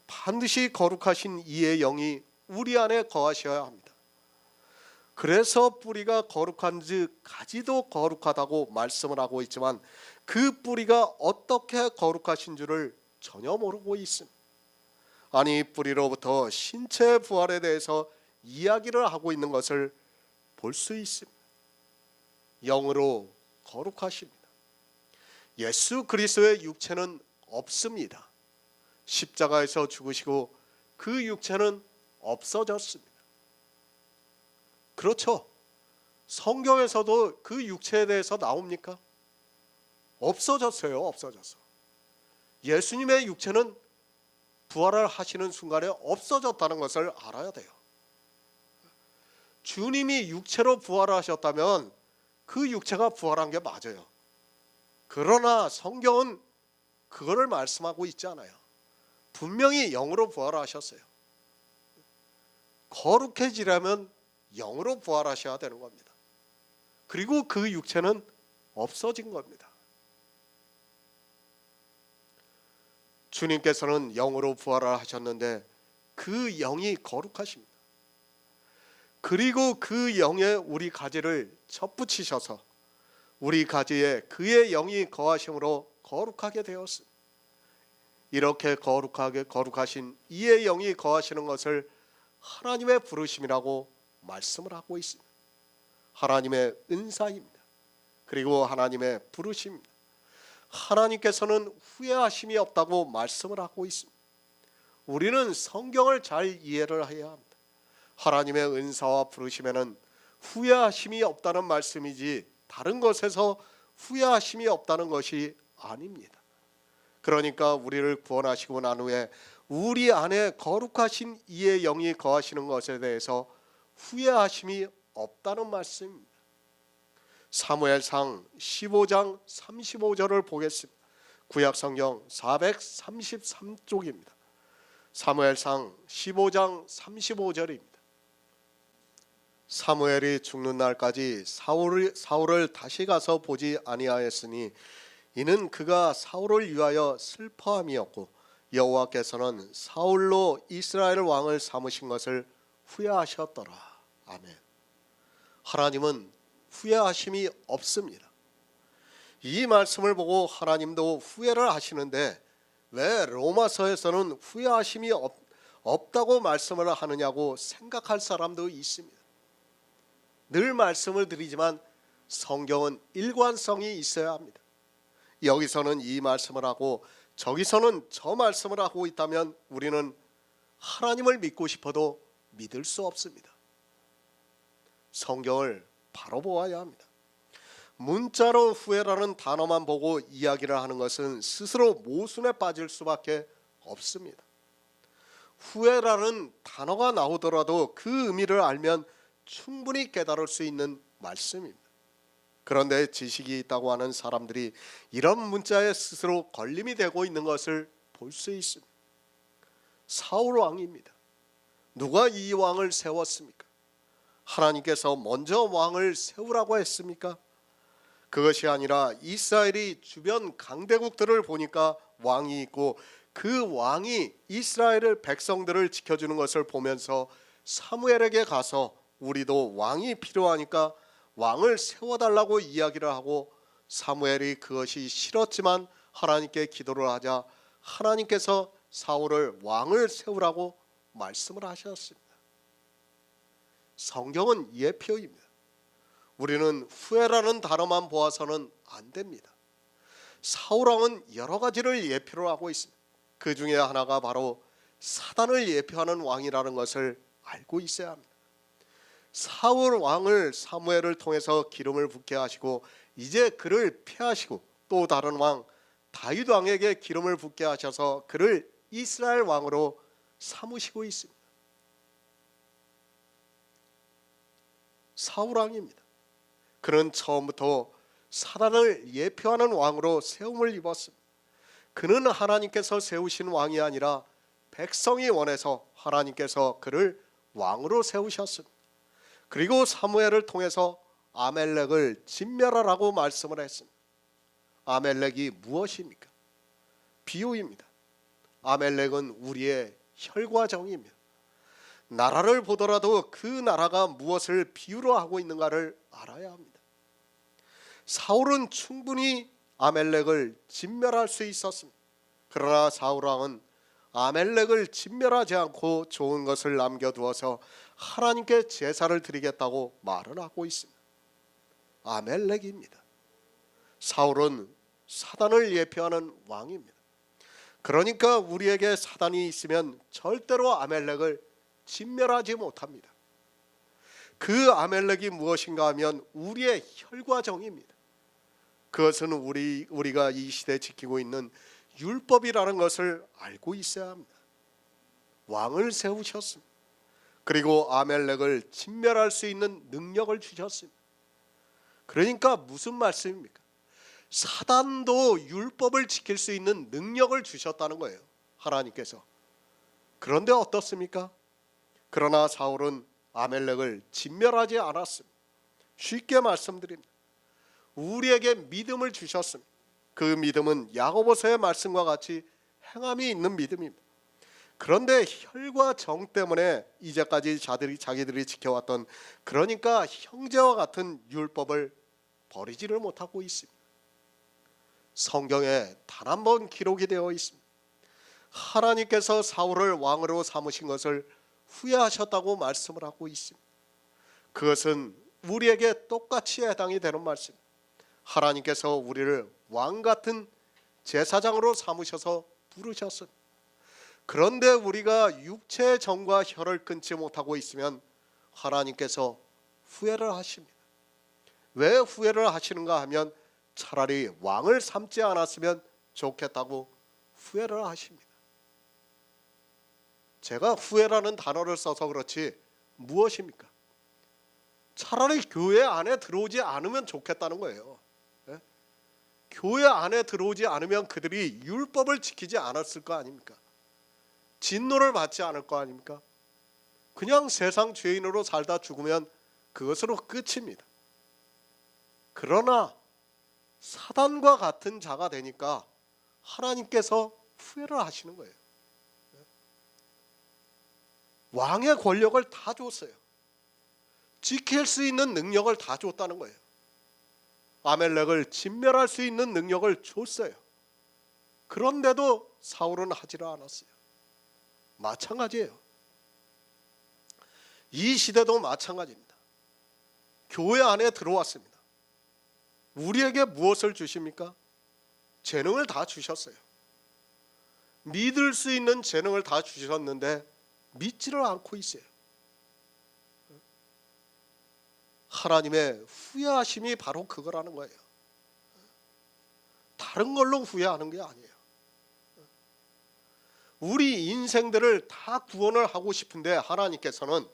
반드시 거룩하신 이의 영이 우리 안에 거하셔야 합니다. 그래서 뿌리가 거룩한즉 가지도 거룩하다고 말씀을 하고 있지만 그 뿌리가 어떻게 거룩하신 줄을 전혀 모르고 있습니다. 아니 뿌리로부터 신체의 부활에 대해서 이야기를 하고 있는 것을 볼 수 있습니다. 영으로 거룩하십니다. 예수 그리스도의 육체는 없습니다. 십자가에서 죽으시고 그 육체는 없어졌습니다. 그렇죠. 성경에서도 그 육체에 대해서 나옵니까? 없어졌어요. 없어졌어. 예수님의 육체는 부활을 하시는 순간에 없어졌다는 것을 알아야 돼요. 주님이 육체로 부활하셨다면 그 육체가 부활한 게 맞아요. 그러나 성경은 그거를 말씀하고 있지 않아요. 분명히 영으로 부활하셨어요. 거룩해지려면 영으로 부활하셔야 되는 겁니다. 그리고 그 육체는 없어진 겁니다. 주님께서는 영으로 부활을 하셨는데 그 영이 거룩하십니다. 그리고 그 영에 우리 가지를 접붙이셔서 우리 가지에 그의 영이 거하심으로 거룩하게 되었습니다. 이렇게 거룩하신 이의 영이 거하시는 것을 하나님의 부르심이라고 말씀을 하고 있습니다. 하나님의 은사입니다. 그리고 하나님의 부르심입니다. 하나님께서는 후회하심이 없다고 말씀을 하고 있습니다. 우리는 성경을 잘 이해를 해야 합니다. 하나님의 은사와 부르심에는 후회하심이 없다는 말씀이지 다른 것에서 후회하심이 없다는 것이 아닙니다. 그러니까 우리를 구원하시고 난 후에 우리 안에 거룩하신 이의 영이 거하시는 것에 대해서 후회하심이 없다는 말씀입니다. 사무엘상 15장 35절을 보겠습니다. 구약성경 433쪽입니다. 사무엘상 15장 35절입니다. 사무엘이 죽는 날까지 사울을 다시 가서 보지 아니하였으니 이는 그가 사울을 위하여 슬퍼함이었고 여호와께서는 사울로 이스라엘 왕을 삼으신 것을 후회하셨더라. 아멘. 하나님은 후회하심이 없습니다. 이 말씀을 보고 하나님도 후회를 하시는데 왜 로마서에서는 후회하심이 없다고 말씀을 하느냐고 생각할 사람도 있습니다. 늘 말씀을 드리지만 성경은 일관성이 있어야 합니다. 여기서는 이 말씀을 하고 저기서는 저 말씀을 하고 있다면 우리는 하나님을 믿고 싶어도 믿을 수 없습니다. 성경을 바로 보아야 합니다. 문자로 후회라는 단어만 보고 이야기를 하는 것은 스스로 모순에 빠질 수밖에 없습니다. 후회라는 단어가 나오더라도 그 의미를 알면 충분히 깨달을 수 있는 말씀입니다. 그런데 지식이 있다고 하는 사람들이 이런 문자에 스스로 걸림이 되고 있는 것을 볼 수 있습니다. 사울 왕입니다. 누가 이 왕을 세웠습니까? 하나님께서 먼저 왕을 세우라고 했습니까? 그것이 아니라 이스라엘이 주변 강대국들을 보니까 왕이 있고 그 왕이 이스라엘을 백성들을 지켜주는 것을 보면서 사무엘에게 가서 우리도 왕이 필요하니까 왕을 세워달라고 이야기를 하고 사무엘이 그것이 싫었지만 하나님께 기도를 하자 하나님께서 사울을 왕을 세우라고 말씀을 하셨습니다. 성경은 예표입니다. 우리는 후회라는 단어만 보아서는 안 됩니다. 사울 왕은 여러 가지를 예표로 하고 있습니다. 그 중에 하나가 바로 사단을 예표하는 왕이라는 것을 알고 있어야 합니다. 사울 왕을 사무엘을 통해서 기름을 붓게 하시고 이제 그를 폐하시고 또 다른 왕 다윗 왕에게 기름을 붓게 하셔서 그를 이스라엘 왕으로 삼으시고 있습니다. 사울 왕입니다. 그는 처음부터 사단을 예표하는 왕으로 세움을 입었습니다. 그는 하나님께서 세우신 왕이 아니라 백성이 원해서 하나님께서 그를 왕으로 세우셨습니다. 그리고 사무엘을 통해서 아멜렉을 진멸하라고 말씀을 했습니다. 아멜렉이 무엇입니까? 비유입니다. 아멜렉은 우리의 혈과정입니다. 나라를 보더라도 그 나라가 무엇을 비유로 하고 있는가를 알아야 합니다. 사울은 충분히 아멜렉을 진멸할 수 있었습니다. 그러나 사울 왕은 아멜렉을 진멸하지 않고 좋은 것을 남겨두어서 하나님께 제사를 드리겠다고 말을 하고 있습니다. 아멜렉입니다. 사울은 사단을 예표하는 왕입니다. 그러니까 우리에게 사단이 있으면 절대로 아멜렉을 진멸하지 못합니다. 그 아멜렉이 무엇인가 하면 우리의 혈과정입니다. 그것은 우리가 이 시대에 지키고 있는 율법이라는 것을 알고 있어야 합니다. 왕을 세우셨습니다. 그리고 아멜렉을 진멸할 수 있는 능력을 주셨습니다. 그러니까 무슨 말씀입니까? 사단도 율법을 지킬 수 있는 능력을 주셨다는 거예요. 하나님께서. 그런데 어떻습니까? 그러나 사울은 아멜렉을 진멸하지 않았습니다. 쉽게 말씀드립니다. 우리에게 믿음을 주셨습니다. 그 믿음은 야고보서의 말씀과 같이 행함이 있는 믿음입니다. 그런데 혈과 정 때문에 이제까지 자기들이 지켜왔던 그러니까 형제와 같은 율법을 버리지를 못하고 있습니다. 성경에 단 한 번 기록이 되어 있습니다. 하나님께서 사울을 왕으로 삼으신 것을 후회하셨다고 말씀을 하고 있습니다. 그것은 우리에게 똑같이 해당이 되는 말씀입니다. 하나님께서 우리를 왕 같은 제사장으로 삼으셔서 부르셨습니다. 그런데 우리가 육체의 정과 혈을 끊지 못하고 있으면 하나님께서 후회를 하십니다. 왜 후회를 하시는가 하면 차라리 왕을 삼지 않았으면 좋겠다고 후회를 하십니다. 제가 후회라는 단어를 써서 그렇지 무엇입니까? 차라리 교회 안에 들어오지 않으면 좋겠다는 거예요. 네? 교회 안에 들어오지 않으면 그들이 율법을 지키지 않았을 거 아닙니까? 진노를 받지 않을 거 아닙니까? 그냥 세상 죄인으로 살다 죽으면 그것으로 끝입니다. 그러나 사단과 같은 자가 되니까 하나님께서 후회를 하시는 거예요. 왕의 권력을 다 줬어요. 지킬 수 있는 능력을 다 줬다는 거예요. 아멜렉을 진멸할 수 있는 능력을 줬어요. 그런데도 사울은 하지를 않았어요. 마찬가지예요. 이 시대도 마찬가지입니다. 교회 안에 들어왔습니다. 우리에게 무엇을 주십니까? 재능을 다 주셨어요. 믿을 수 있는 재능을 다 주셨는데 믿지를 않고 있어요. 하나님의 후회하심이 바로 그거라는 거예요. 다른 걸로 후회하는 게 아니에요. 우리 인생들을 다 구원을 하고 싶은데 하나님께서는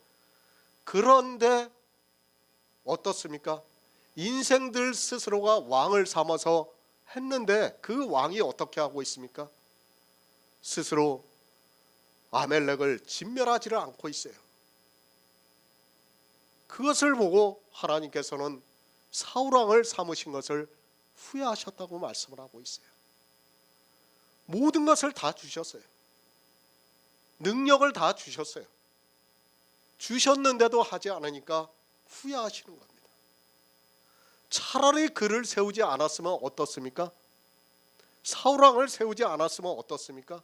그런데 어떻습니까? 인생들 스스로가 왕을 삼아서 했는데 그 왕이 어떻게 하고 있습니까? 스스로 아멜렉을 진멸하지를 않고 있어요. 그것을 보고 하나님께서는 사울 왕을 삼으신 것을 후회하셨다고 말씀을 하고 있어요. 모든 것을 다 주셨어요. 능력을 다 주셨어요. 주셨는데도 하지 않으니까 후회하시는 겁니다. 차라리 그를 세우지 않았으면 어떻습니까? 사울 왕을 세우지 않았으면 어떻습니까?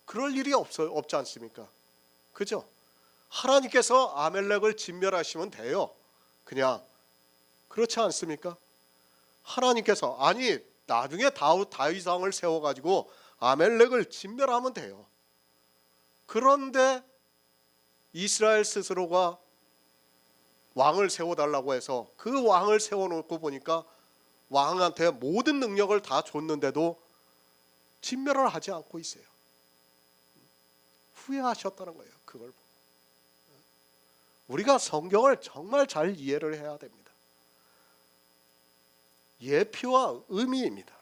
그럴 일이 없지 않습니까? 그죠? 하나님께서 아멜렉을 진멸하시면 돼요. 그냥 그렇지 않습니까? 하나님께서 아니 나중에 다윗 왕을 세워가지고 아멜렉을 진멸하면 돼요. 그런데 이스라엘 스스로가 왕을 세워달라고 해서 그 왕을 세워놓고 보니까 왕한테 모든 능력을 다 줬는데도 진멸을 하지 않고 있어요. 후회하셨다는 거예요. 그걸 보고. 우리가 성경을 정말 잘 이해를 해야 됩니다. 예표와 의미입니다.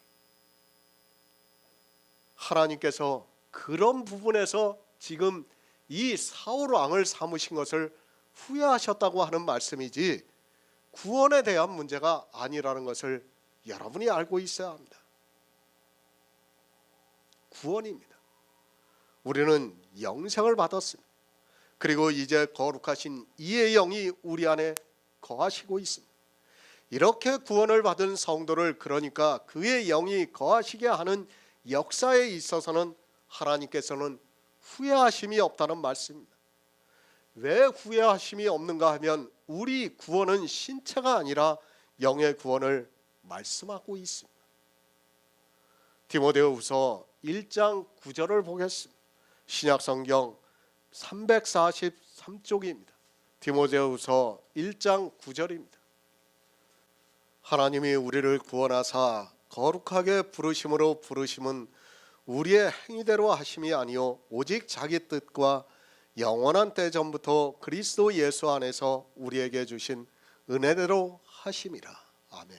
하나님께서 그런 부분에서 지금 이 사울 왕을 삼으신 것을 후회하셨다고 하는 말씀이지 구원에 대한 문제가 아니라는 것을 여러분이 알고 있어야 합니다. 구원입니다. 우리는 영생을 받았습니다. 그리고 이제 거룩하신 이의 영이 우리 안에 거하시고 있습니다. 이렇게 구원을 받은 성도를 그러니까 그의 영이 거하시게 하는 역사에 있어서는 하나님께서는 후회하심이 없다는 말씀입니다. 왜 후회하심이 없는가 하면 우리 구원은 신체가 아니라 영의 구원을 말씀하고 있습니다. 디모데후서 1장 9절을 보겠습니다. 신약성경 343쪽입니다. 디모데후서 1장 9절입니다. 하나님이 우리를 구원하사 거룩하게 부르심으로 부르심은 우리의 행위대로 하심이 아니요 오직 자기 뜻과 영원한 때 전부터 그리스도 예수 안에서 우리에게 주신 은혜대로 하심이라. 아멘.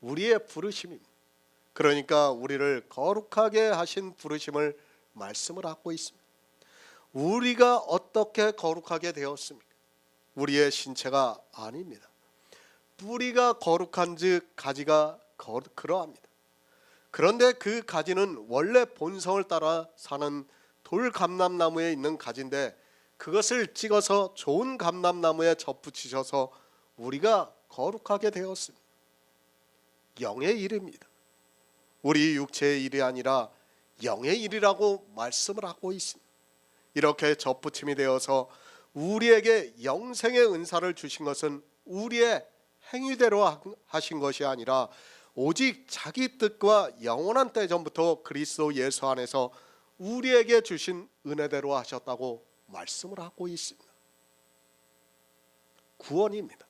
우리의 부르심입니다. 그러니까 우리를 거룩하게 하신 부르심을 말씀을 하고 있습니다. 우리가 어떻게 거룩하게 되었습니까? 우리의 신체가 아닙니다. 뿌리가 거룩한즉 가지가 그러합니다. 그런데 그 가지는 원래 본성을 따라 사는 돌감람나무에 있는 가지인데 그것을 찍어서 좋은 감람나무에 접붙이셔서 우리가 거룩하게 되었습니다. 영의 일입니다. 우리 육체의 일이 아니라 영의 일이라고 말씀을 하고 있습니다. 이렇게 접붙임이 되어서 우리에게 영생의 은사를 주신 것은 우리의 행위대로 하신 것이 아니라 오직 자기 뜻과 영원한 때 전부터 그리스도 예수 안에서 우리에게 주신 은혜대로 하셨다고 말씀을 하고 있습니다. 구원입니다.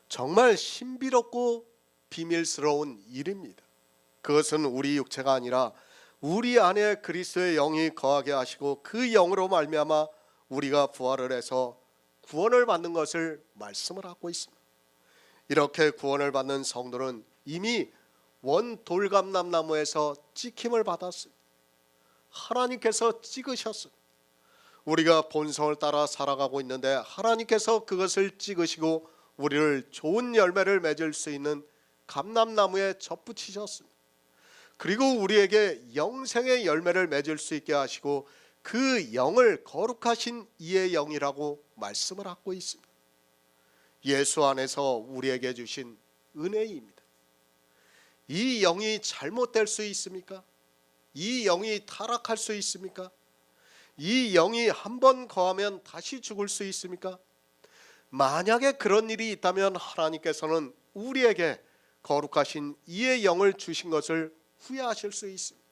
정말 신비롭고 비밀스러운 일입니다. 그것은 우리 육체가 아니라 우리 안에 그리스도의 영이 거하게 하시고 그 영으로 말미암아 우리가 부활을 해서 구원을 받는 것을 말씀을 하고 있습니다. 이렇게 구원을 받는 성도는 이미 원 돌감람나무에서 찍힘을 받았습니다. 하나님께서 찍으셨습니다. 우리가 본성을 따라 살아가고 있는데 하나님께서 그것을 찍으시고 우리를 좋은 열매를 맺을 수 있는 감람나무에 접붙이셨습니다. 그리고 우리에게 영생의 열매를 맺을 수 있게 하시고 그 영을 거룩하신 이의 영이라고 말씀을 하고 있습니다. 예수 안에서 우리에게 주신 은혜입니다. 이 영이 잘못될 수 있습니까? 이 영이 타락할 수 있습니까? 이 영이 한 번 거하면 다시 죽을 수 있습니까? 만약에 그런 일이 있다면 하나님께서는 우리에게 거룩하신 이의 영을 주신 것을 후회하실 수 있습니다.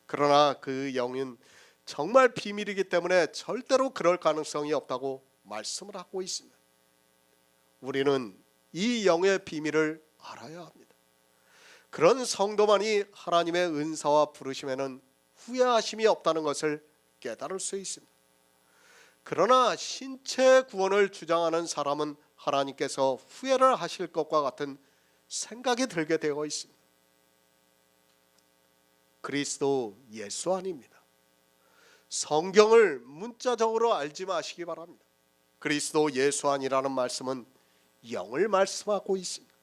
그러나 그 영은 정말 비밀이기 때문에 절대로 그럴 가능성이 없다고 말씀을 하고 있습니다. 우리는 이 영의 비밀을 알아야 합니다. 그런 성도만이 하나님의 은사와 부르심에는 후회하심이 없다는 것을 깨달을 수 있습니다. 그러나 신체 구원을 주장하는 사람은 하나님께서 후회를 하실 것과 같은 생각이 들게 되어 있습니다. 그리스도 예수 아닙니다. 성경을 문자적으로 알지 마시기 바랍니다. 그리스도 예수 아니라는 말씀은 영을 말씀하고 있습니다.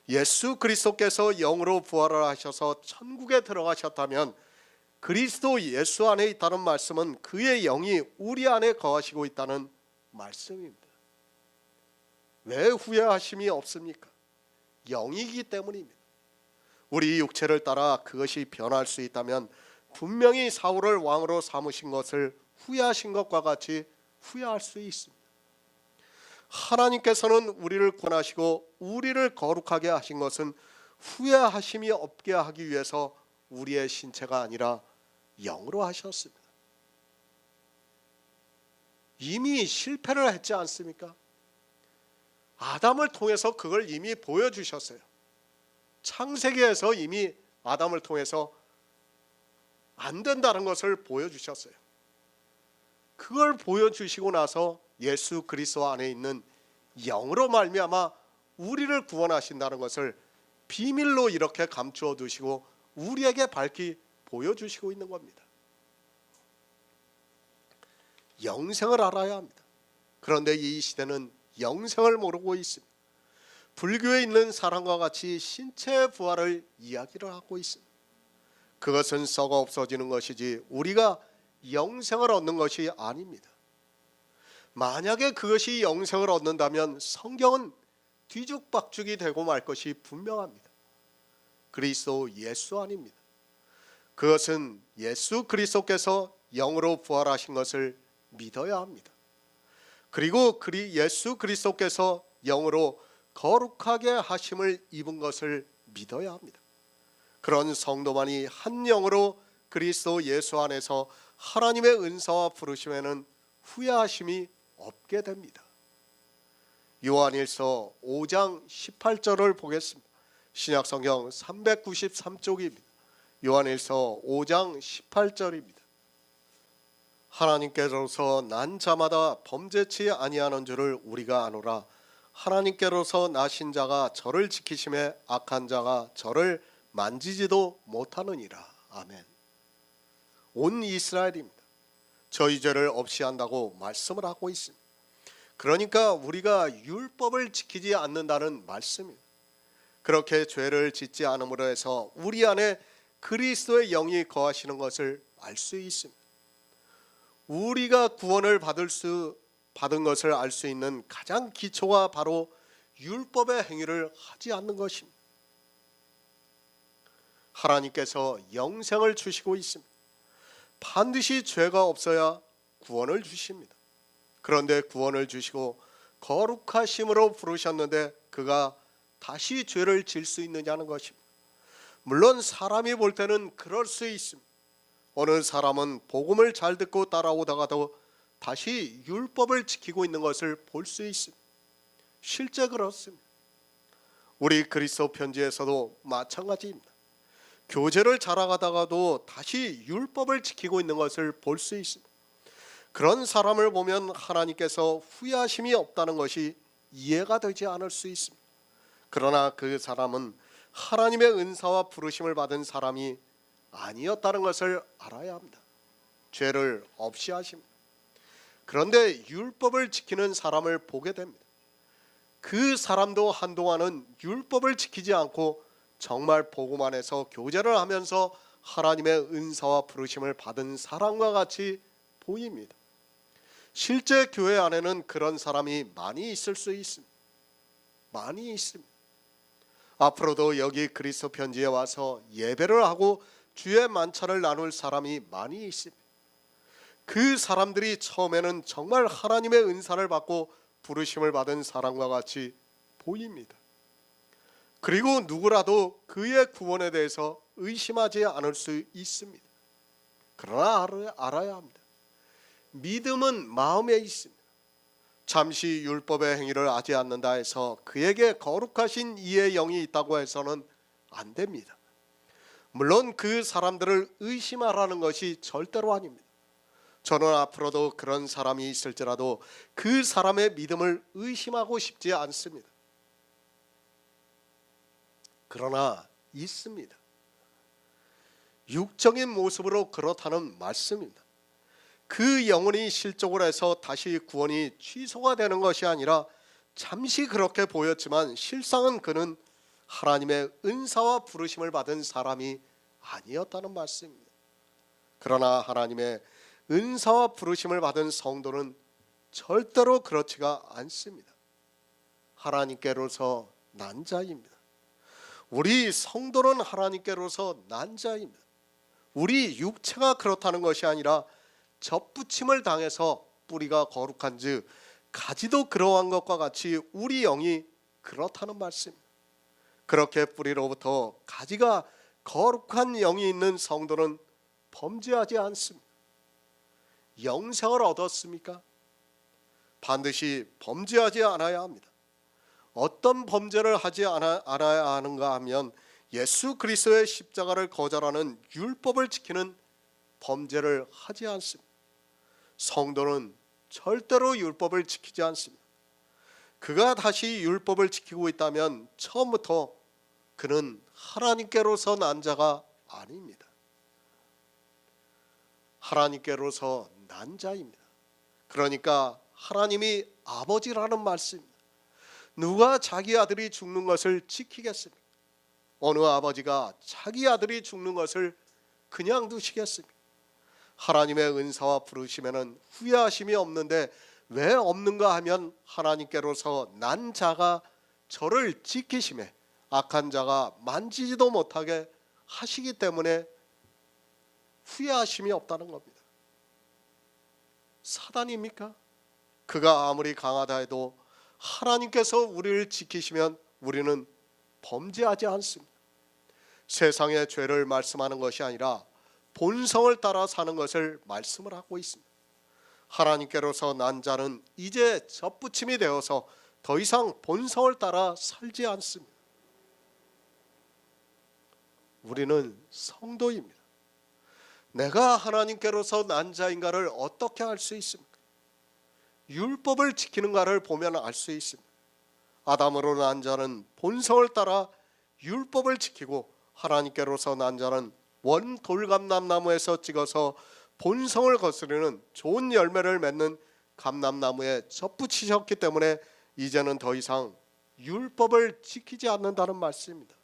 예수 그리스도께서 영으로 부활을 하셔서 천국에 들어가셨다면 그리스도 예수 안에 있다는 말씀은 그의 영이 우리 안에 거하시고 있다는 말씀입니다. 왜 후회하심이 없습니까? 영이기 때문입니다. 우리 육체를 따라 그것이 변할 수 있다면 분명히 사울을 왕으로 삼으신 것을 후회하신 것과 같이 후회할 수 있습니다. 하나님께서는 우리를 구원하시고 우리를 거룩하게 하신 것은 후회하심이 없게 하기 위해서 우리의 신체가 아니라 영으로 하셨습니다. 이미 실패를 했지 않습니까? 아담을 통해서 그걸 이미 보여주셨어요. 창세기에서 이미 아담을 통해서 안 된다는 것을 보여주셨어요. 그걸 보여주시고 나서 예수 그리스도 안에 있는 영으로 말미암아 우리를 구원하신다는 것을 비밀로 이렇게 감추어 두시고 우리에게 밝히 보여주시고 있는 겁니다. 영생을 알아야 합니다. 그런데 이 시대는 영생을 모르고 있습니다. 불교에 있는 사람과 같이 신체의 부활을 이야기를 하고 있습니다. 그것은 썩어 없어지는 것이지 우리가 영생을 얻는 것이 아닙니다. 만약에 그것이 영생을 얻는다면 성경은 뒤죽박죽이 되고 말 것이 분명합니다. 그리스도 예수 아닙니다. 그것은 예수 그리스도께서 영으로 부활하신 것을 믿어야 합니다. 그리고 예수 그리스도께서 영으로 거룩하게 하심을 입은 것을 믿어야 합니다. 그런 성도만이 한 영으로 그리스도 예수 안에서 하나님의 은사와 부르심에는 후회하심이 없게 됩니다. 요한일서 5장 18절을 보겠습니다. 신약성경 393쪽입니다. 요한일서 5장 18절입니다. 하나님께로서 난 자마다 범죄치 아니하는 줄을 우리가 아노라. 하나님께로서 나신 자가 저를 지키심에 악한 자가 저를 만지지도 못하느니라. 아멘. 온 이스라엘입니다. 저희 죄를 없이 한다고 말씀을 하고 있습니다. 그러니까 우리가 율법을 지키지 않는다는 말씀입니다. 그렇게 죄를 짓지 않음으로 해서 우리 안에 그리스도의 영이 거하시는 것을 알 수 있습니다. 우리가 구원을 받은 것을 알 수 있는 가장 기초가 바로 율법의 행위를 하지 않는 것입니다. 하나님께서 영생을 주시고 있습니다. 반드시 죄가 없어야 구원을 주십니다. 그런데 구원을 주시고 거룩하심으로 부르셨는데 그가 다시 죄를 질 수 있느냐는 것입니다. 물론 사람이 볼 때는 그럴 수 있습니다. 어느 사람은 복음을 잘 듣고 따라오다가도 다시 율법을 지키고 있는 것을 볼 수 있습니다. 실제 그렇습니다. 우리 그리스도 편지에서도 마찬가지입니다. 교제를 잘하다가도 다시 율법을 지키고 있는 것을 볼 수 있습니다. 그런 사람을 보면 하나님께서 후회하심이 없다는 것이 이해가 되지 않을 수 있습니다. 그러나 그 사람은 하나님의 은사와 부르심을 받은 사람이 아니었다는 것을 알아야 합니다. 죄를 없이 하십니다. 그런데 율법을 지키는 사람을 보게 됩니다. 그 사람도 한동안은 율법을 지키지 않고 정말 복음 안에서 교제를 하면서 하나님의 은사와 부르심을 받은 사람과 같이 보입니다. 실제 교회 안에는 그런 사람이 많이 있을 수 있습니다. 많이 있습니다. 앞으로도 여기 그리스도 편지에 와서 예배를 하고 주의 만찬을 나눌 사람이 많이 있습니다. 그 사람들이 처음에는 정말 하나님의 은사를 받고 부르심을 받은 사람과 같이 보입니다. 그리고 누구라도 그의 구원에 대해서 의심하지 않을 수 있습니다. 그러나 알아야 합니다. 믿음은 마음에 있습니다. 잠시 율법의 행위를 하지 않는다 해서 그에게 거룩하신 이의 영이 있다고 해서는 안 됩니다. 물론 그 사람들을 의심하라는 것이 절대로 아닙니다. 저는 앞으로도 그런 사람이 있을지라도 그 사람의 믿음을 의심하고 싶지 않습니다. 그러나 있습니다. 육적인 모습으로 그렇다는 말씀입니다. 그 영혼이 실족을 해서 다시 구원이 취소가 되는 것이 아니라 잠시 그렇게 보였지만 실상은 그는 하나님의 은사와 부르심을 받은 사람이 아니었다는 말씀입니다. 그러나 하나님의 은사와 부르심을 받은 성도는 절대로 그렇지가 않습니다. 하나님께로서 난 자입니다. 우리 성도는 하나님께로서 난 자입니다. 우리 육체가 그렇다는 것이 아니라 접붙임을 당해서 뿌리가 거룩한즉 가지도 그러한 것과 같이 우리 영이 그렇다는 말씀입니다. 그렇게 뿌리로부터 가지가 거룩한 영이 있는 성도는 범죄하지 않습니다. 영생을 얻었습니까? 반드시 범죄하지 않아야 합니다. 어떤 범죄를 하지 않아야 하는가 하면 예수 그리스도의 십자가를 거절하는 율법을 지키는 범죄를 하지 않습니다. 성도는 절대로 율법을 지키지 않습니다. 그가 다시 율법을 지키고 있다면 처음부터 그는 하나님께로서 난 자가 아닙니다. 하나님께로서 난 자입니다. 그러니까 하나님이 아버지라는 말씀입니다. 누가 자기 아들이 죽는 것을 지키겠습니까? 어느 아버지가 자기 아들이 죽는 것을 그냥 두시겠습니까? 하나님의 은사와 부르심에는 후회하심이 없는데 왜 없는가 하면 하나님께로서 난 자가 저를 지키심에 악한 자가 만지지도 못하게 하시기 때문에 후회하심이 없다는 겁니다. 사단입니까? 그가 아무리 강하다 해도 하나님께서 우리를 지키시면 우리는 범죄하지 않습니다. 세상의 죄를 말씀하는 것이 아니라 본성을 따라 사는 것을 말씀을 하고 있습니다. 하나님께로서 난 자는 이제 접붙임이 되어서 더 이상 본성을 따라 살지 않습니다. 우리는 성도입니다. 내가 하나님께로서 난 자인가를 어떻게 알 수 있습니까? 율법을 지키는가를 보면 알 수 있습니다. 아담으로 난 자는 본성을 따라 율법을 지키고 하나님께로서 난 자는 원 돌감람나무에서 찍어서 본성을 거스르는 좋은 열매를 맺는 감람나무에 접붙이셨기 때문에 이제는 더 이상 율법을 지키지 않는다는 말씀입니다.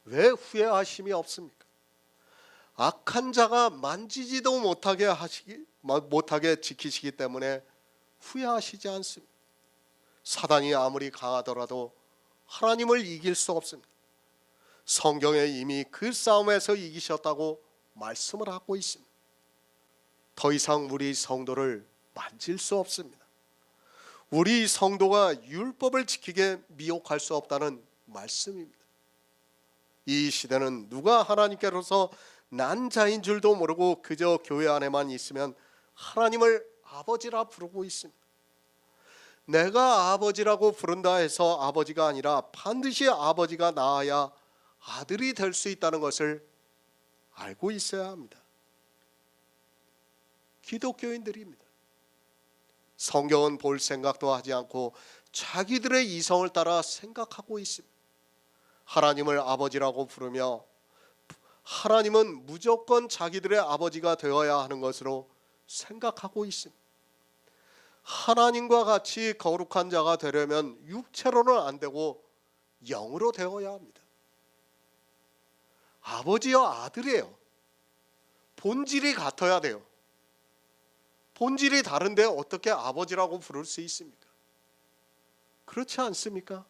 왜 후회하심이 없습니까? 악한 자가 만지지도 못하게 지키시기 때문에 후회하시지 않습니다. 사단이 아무리 강하더라도 하나님을 이길 수 없습니다. 성경에 이미 그 싸움에서 이기셨다고 말씀을 하고 있습니다. 더 이상 우리 성도를 만질 수 없습니다. 우리 성도가 율법을 지키게 미혹할 수 없다는 말씀입니다. 이 시대는 누가 하나님께로서 난 자인 줄도 모르고 그저 교회 안에만 있으면 하나님을 아버지라 부르고 있습니다. 내가 아버지라고 부른다 해서 아버지가 아니라 반드시 아버지가 낳아야 아들이 될 수 있다는 것을 알고 있어야 합니다. 기독교인들입니다. 성경은 볼 생각도 하지 않고 자기들의 이성을 따라 생각하고 있습니다. 하나님을 아버지라고 부르며 하나님은 무조건 자기들의 아버지가 되어야 하는 것으로 생각하고 있습니다. 하나님과 같이 거룩한 자가 되려면 육체로는 안 되고 영으로 되어야 합니다. 아버지와 아들이에요. 본질이 같아야 돼요. 본질이 다른데 어떻게 아버지라고 부를 수 있습니까? 그렇지 않습니까?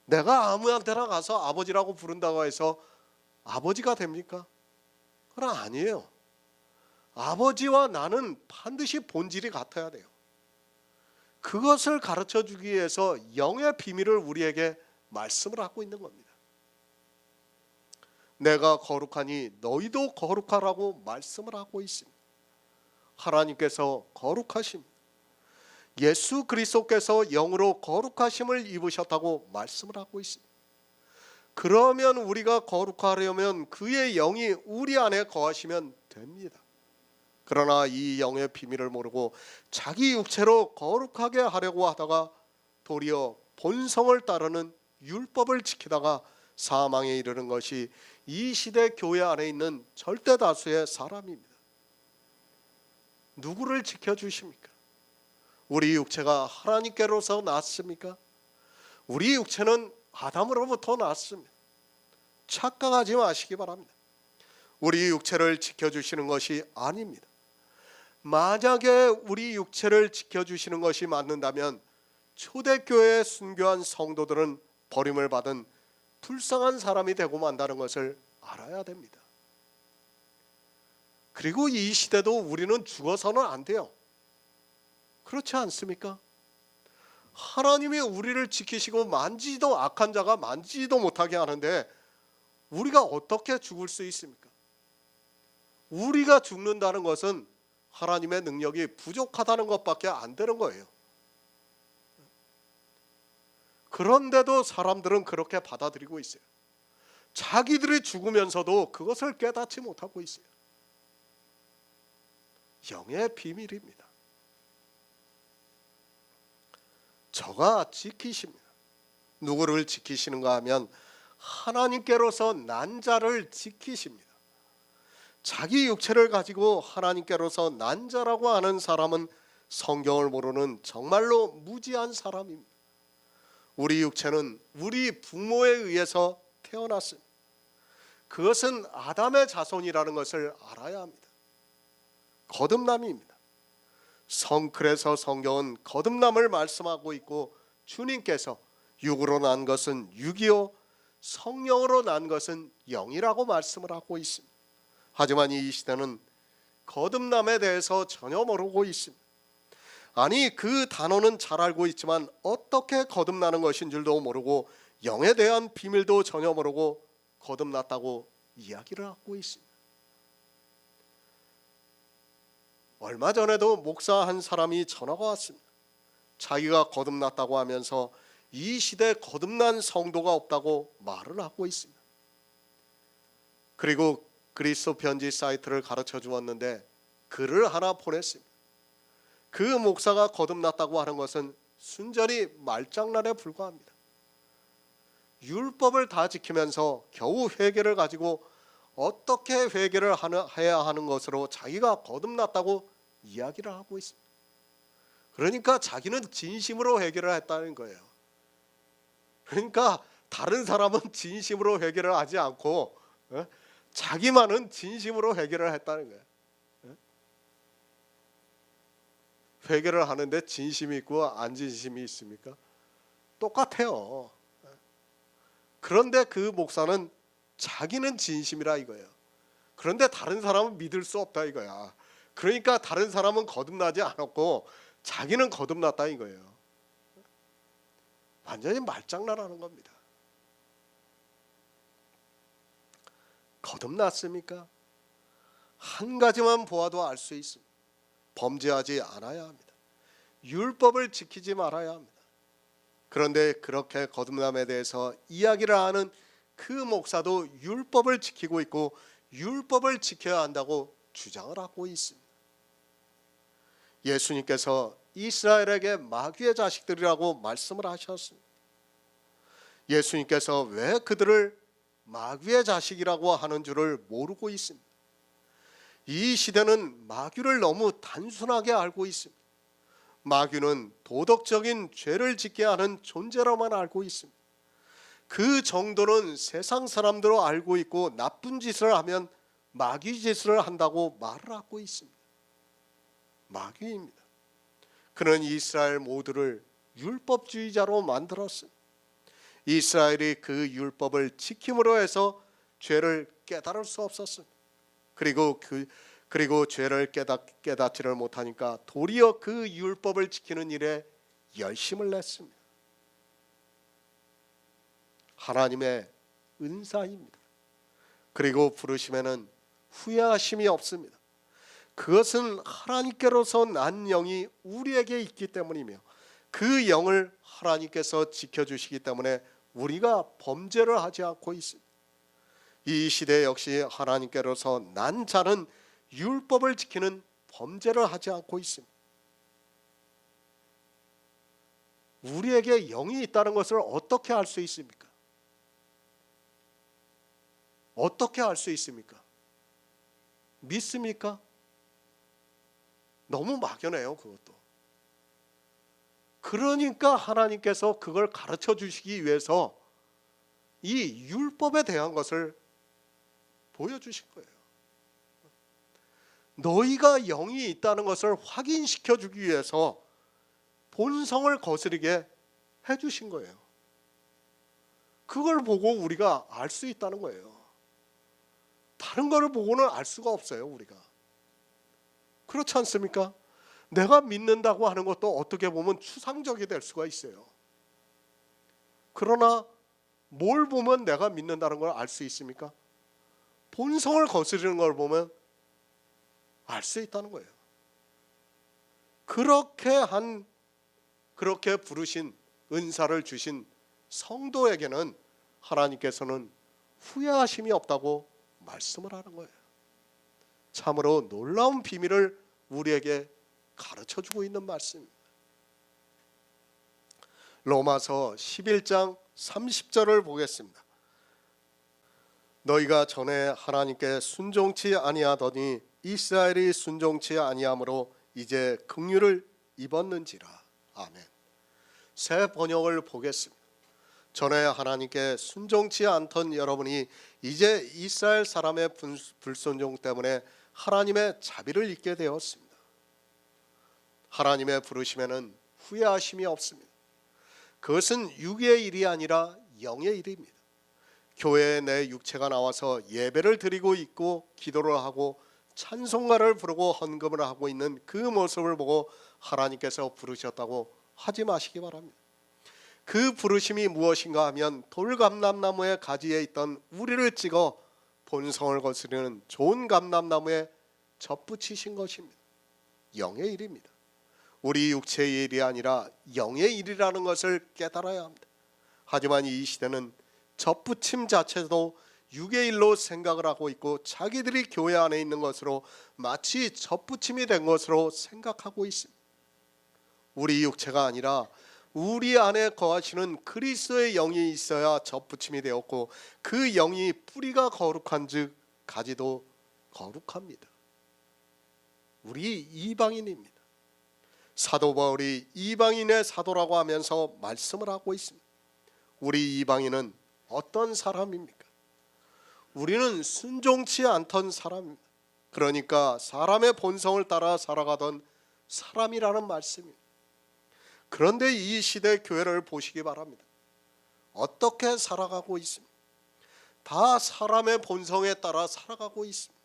내가 아무한테나 가서 아버지라고 부른다고 해서 아버지가 됩니까? 그건 아니에요. 아버지와 나는 반드시 본질이 같아야 돼요. 그것을 가르쳐 주기 위해서 영의 비밀을 우리에게 말씀을 하고 있는 겁니다. 내가 거룩하니 너희도 거룩하라고 말씀을 하고 있습니다. 하나님께서 거룩하십니다. 예수 그리스도께서 영으로 거룩하심을 입으셨다고 말씀을 하고 있습니다. 그러면 우리가 거룩하려면 그의 영이 우리 안에 거하시면 됩니다. 그러나 이 영의 비밀을 모르고 자기 육체로 거룩하게 하려고 하다가 도리어 본성을 따르는 율법을 지키다가 사망에 이르는 것이 이 시대 교회 안에 있는 절대 다수의 사람입니다. 누구를 지켜주십니까? 우리 육체가 하나님께로서 났습니까? 우리 육체는 아담으로부터 났습니다. 착각하지 마시기 바랍니다. 우리 육체를 지켜주시는 것이 아닙니다. 만약에 우리 육체를 지켜주시는 것이 맞는다면 초대교회에 순교한 성도들은 버림을 받은 불쌍한 사람이 되고 만다는 것을 알아야 됩니다. 그리고 이 시대도 우리는 죽어서는 안 돼요. 그렇지 않습니까? 하나님이 우리를 지키시고 만지지도 악한 자가 만지지도 못하게 하는데 우리가 어떻게 죽을 수 있습니까? 우리가 죽는다는 것은 하나님의 능력이 부족하다는 것밖에 안 되는 거예요. 그런데도 사람들은 그렇게 받아들이고 있어요. 자기들이 죽으면서도 그것을 깨닫지 못하고 있어요. 영의 비밀입니다. 저가 지키십니다. 누구를 지키시는가 하면 하나님께로서 난 자를 지키십니다. 자기 육체를 가지고 하나님께로서 난 자라고 하는 사람은 성경을 모르는 정말로 무지한 사람입니다. 우리 육체는 우리 부모에 의해서 태어났습니다. 그것은 아담의 자손이라는 것을 알아야 합니다. 거듭남입니다. 그래서 성경은 거듭남을 말씀하고 있고 주님께서 육으로 난 것은 육이요 성령으로 난 것은 영이라고 말씀을 하고 있습니다. 하지만 이 시대는 거듭남에 대해서 전혀 모르고 있습니다. 아니 그 단어는 잘 알고 있지만 어떻게 거듭나는 것인 줄도 모르고 영에 대한 비밀도 전혀 모르고 거듭났다고 이야기를 하고 있습니다. 얼마 전에도 목사 한 사람이 전화가 왔습니다. 자기가 거듭났다고 하면서 이 시대에 거듭난 성도가 없다고 말을 하고 있습니다. 그리고 그리스도 편지 사이트를 가르쳐 주었는데 글을 하나 보냈습니다. 그 목사가 거듭났다고 하는 것은 순전히 말장난에 불과합니다. 율법을 다 지키면서 겨우 회개를 가지고 어떻게 회개를 해야 하는 것으로 자기가 거듭났다고 이야기를 하고 있습니다. 그러니까 자기는 진심으로 회개를 했다는 거예요. 그러니까 다른 사람은 진심으로 회개를 하지 않고 자기만은 진심으로 회개를 했다는 거예요. 회개를 하는데 진심이 있고 안 진심이 있습니까? 똑같아요. 그런데 그 목사는 자기는 진심이라 이거예요. 그런데 다른 사람은 믿을 수 없다 이거야. 그러니까 다른 사람은 거듭나지 않았고 자기는 거듭났다 이거예요. 완전히 말장난하는 겁니다. 거듭났습니까? 한 가지만 보아도 알 수 있습니다. 범죄하지 않아야 합니다. 율법을 지키지 말아야 합니다. 그런데 그렇게 거듭남에 대해서 이야기를 하는 그 목사도 율법을 지키고 있고 율법을 지켜야 한다고 주장을 하고 있습니다. 예수님께서 이스라엘에게 마귀의 자식들이라고 말씀을 하셨습니다. 예수님께서 왜 그들을 마귀의 자식이라고 하는 줄을 모르고 있습니다. 이 시대는 마귀를 너무 단순하게 알고 있습니다. 마귀는 도덕적인 죄를 짓게 하는 존재로만 알고 있습니다. 그 정도는 세상 사람들로 알고 있고 나쁜 짓을 하면 마귀 짓을 한다고 말을 하고 있습니다. 마귀입니다. 그는 이스라엘 모두를 율법주의자로 만들었습니다. 이스라엘이 그 율법을 지킴으로 해서 죄를 깨달을 수 없었습니다. 그리고 죄를 깨닫지를 못하니까 도리어 그 율법을 지키는 일에 열심을 냈습니다. 하나님의 은사입니다. 그리고 부르심에는 후회하심이 없습니다. 그것은 하나님께로서 난 영이 우리에게 있기 때문이며 그 영을 하나님께서 지켜주시기 때문에 우리가 범죄를 하지 않고 있습니다. 이 시대 역시 하나님께로서 난 자는 율법을 지키는 범죄를 하지 않고 있습니다. 우리에게 영이 있다는 것을 어떻게 알 수 있습니까? 어떻게 알 수 있습니까? 믿습니까? 너무 막연해요, 그것도. 그러니까 하나님께서 그걸 가르쳐 주시기 위해서 이 율법에 대한 것을 보여주신 거예요. 너희가 영이 있다는 것을 확인시켜 주기 위해서 본성을 거스르게 해주신 거예요. 그걸 보고 우리가 알 수 있다는 거예요. 다른 거를 보고는 알 수가 없어요, 우리가. 그렇지 않습니까? 내가 믿는다고 하는 것도 어떻게 보면 추상적이 될 수가 있어요. 그러나 뭘 보면 내가 믿는다는 걸 알 수 있습니까? 본성을 거스르는 걸 보면 알 수 있다는 거예요. 그렇게 부르신 은사를 주신 성도에게는 하나님께서는 후회하심이 없다고 말씀을 하는 거예요. 참으로 놀라운 비밀을 우리에게 가르쳐주고 있는 말씀입니다. 로마서 11장 30절을 보겠습니다. 너희가 전에 하나님께 순종치 아니하더니 이스라엘이 순종치 아니함으로 이제 긍휼을 입었는지라. 아멘. 새 번역을 보겠습니다. 전에 하나님께 순종치 않던 여러분이 이제 이스라엘 사람의 불순종 때문에 하나님의 자비를 잊게 되었습니다. 하나님의 부르심에는 후회하심이 없습니다. 그것은 육의 일이 아니라 영의 일입니다. 교회에 내 육체가 나와서 예배를 드리고 있고 기도를 하고 찬송가를 부르고 헌금을 하고 있는 그 모습을 보고 하나님께서 부르셨다고 하지 마시기 바랍니다. 그 부르심이 무엇인가 하면 돌감람나무의 가지에 있던 우리를 찍어 본성을 거스르는 좋은 감람나무에 접붙이신 것입니다. 영의 일입니다. 우리 육체의 일이 아니라 영의 일이라는 것을 깨달아야 합니다. 하지만 이 시대는 접붙임 자체도 육의 일로 생각을 하고 있고 자기들이 교회 안에 있는 것으로 마치 접붙임이 된 것으로 생각하고 있습니다. 우리 육체가 아니라 우리 안에 거하시는 그리스도의 영이 있어야 접붙임이 되었고 그 영이 뿌리가 거룩한즉 가지도 거룩합니다. 우리 이방인입니다. 사도 바울이 이방인의 사도라고 하면서 말씀을 하고 있습니다. 우리 이방인은 어떤 사람입니까? 우리는 순종치 않던 사람입니다. 그러니까 사람의 본성을 따라 살아가던 사람이라는 말씀입니다. 그런데 이 시대 교회를 보시기 바랍니다. 어떻게 살아가고 있습니다. 다 사람의 본성에 따라 살아가고 있습니다.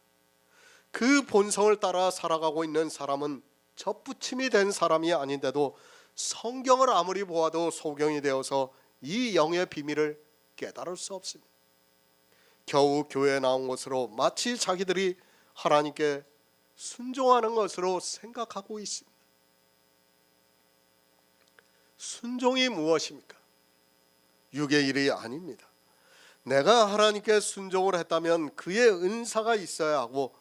그 본성을 따라 살아가고 있는 사람은 접붙임이 된 사람이 아닌데도 성경을 아무리 보아도 소경이 되어서 이 영의 비밀을 깨달을 수 없습니다. 겨우 교회에 나온 것으로 마치 자기들이 하나님께 순종하는 것으로 생각하고 있습니다. 순종이 무엇입니까? 육의 일이 아닙니다. 내가 하나님께 순종을 했다면 그의 은사가 있어야 하고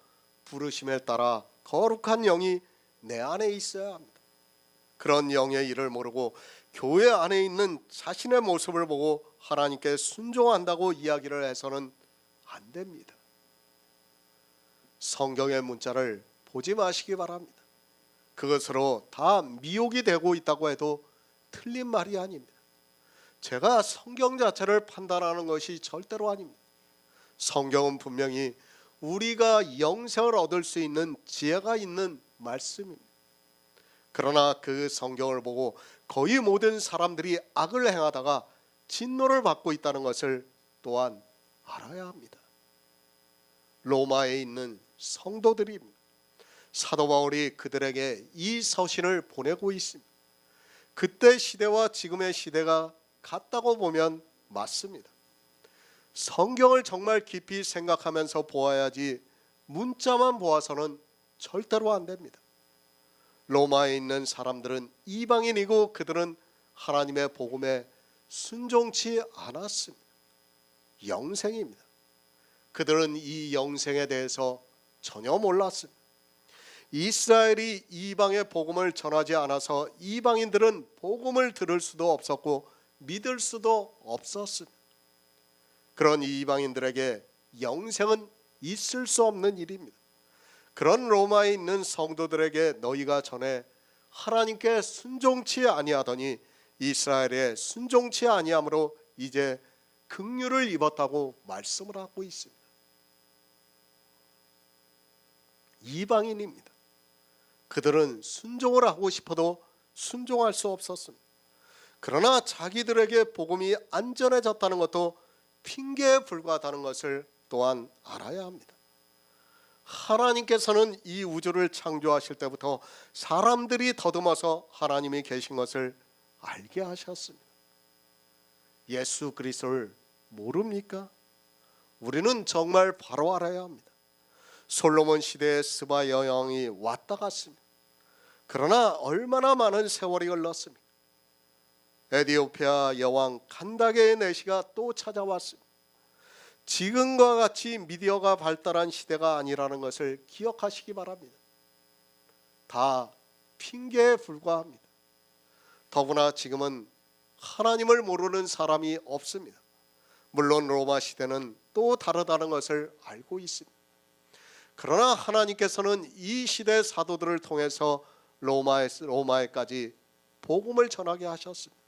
부르심에 따라 거룩한 영이 내 안에 있어야 합니다. 그런 영의 일을 모르고 교회 안에 있는 자신의 모습을 보고 하나님께 순종한다고 이야기를 해서는 안 됩니다. 성경의 문자를 보지 마시기 바랍니다. 그것으로 다 미혹이 되고 있다고 해도 틀린 말이 아닙니다. 제가 성경 자체를 판단하는 것이 절대로 아닙니다. 성경은 분명히 우리가 영생을 얻을 수 있는 지혜가 있는 말씀입니다. 그러나 그 성경을 보고 거의 모든 사람들이 악을 행하다가 진노를 받고 있다는 것을 또한 알아야 합니다. 로마에 있는 성도들입니다. 사도 바울이 그들에게 이 서신을 보내고 있습니다. 그때 시대와 지금의 시대가 같다고 보면 맞습니다. 성경을 정말 깊이 생각하면서 보아야지 문자만 보아서는 절대로 안 됩니다. 로마에 있는 사람들은 이방인이고 그들은 하나님의 복음에 순종치 않았습니다. 영생입니다. 그들은 이 영생에 대해서 전혀 몰랐습니다. 이스라엘이 이방의 복음을 전하지 않아서 이방인들은 복음을 들을 수도 없었고 믿을 수도 없었습니다. 그런 이방인들에게 영생은 있을 수 없는 일입니다. 그런 로마에 있는 성도들에게 너희가 전에 하나님께 순종치 아니하더니 이스라엘에 순종치 아니함으로 이제 긍휼을 입었다고 말씀을 하고 있습니다. 이방인입니다. 그들은 순종을 하고 싶어도 순종할 수 없었습니다. 그러나 자기들에게 복음이 안전해졌다는 것도 핑계에 불과하다는 것을 또한 알아야 합니다. 하나님께서는 이 우주를 창조하실 때부터 사람들이 더듬어서 하나님이 계신 것을 알게 하셨습니다. 예수 그리스도를 모릅니까? 우리는 정말 바로 알아야 합니다. 솔로몬 시대의 스바 여왕이 왔다 갔습니다. 그러나 얼마나 많은 세월이 흘렀습니까? 에티오피아 여왕 간다게의 내시가 또 찾아왔습니다. 지금과 같이 미디어가 발달한 시대가 아니라는 것을 기억하시기 바랍니다. 다 핑계에 불과합니다. 더구나 지금은 하나님을 모르는 사람이 없습니다. 물론 로마 시대는 또 다르다는 것을 알고 있습니다. 그러나 하나님께서는 이 시대 사도들을 통해서 로마에까지 복음을 전하게 하셨습니다.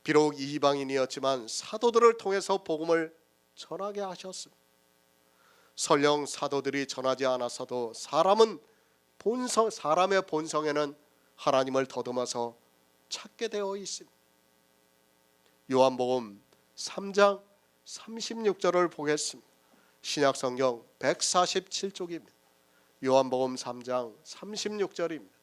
비록 이방인이었지만 사도들을 통해서 복음을 전하게 하셨습니다. 설령 사도들이 전하지 않았어도 사람의 본성에는 하나님을 더듬어서 찾게 되어 있습니다. 요한복음 3장 36절을 보겠습니다. 신약성경 147쪽입니다. 요한복음 3장 36절입니다.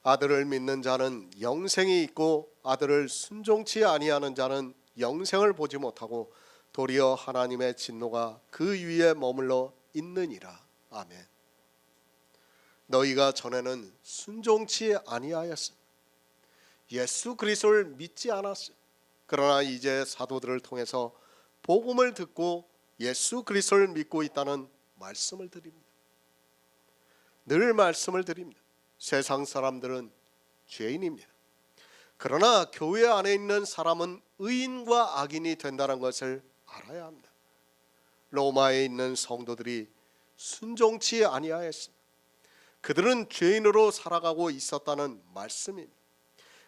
아들을 믿는 자는 영생이 있고 아들을 순종치 아니하는 자는 영생을 보지 못하고 도리어 하나님의 진노가 그 위에 머물러 있느니라. 아멘. 너희가 전에는 순종치 아니하였습니다. 예수 그리스도를 믿지 않았어요. 그러나 이제 사도들을 통해서 복음을 듣고 예수 그리스도를 믿고 있다는 말씀을 드립니다. 늘 말씀을 드립니다. 세상 사람들은 죄인입니다. 그러나 교회 안에 있는 사람은 의인과 악인이 된다는 것을 알아야 합니다. 로마에 있는 성도들이 순종치 아니하였습니다. 그들은 죄인으로 살아가고 있었다는 말씀입니다.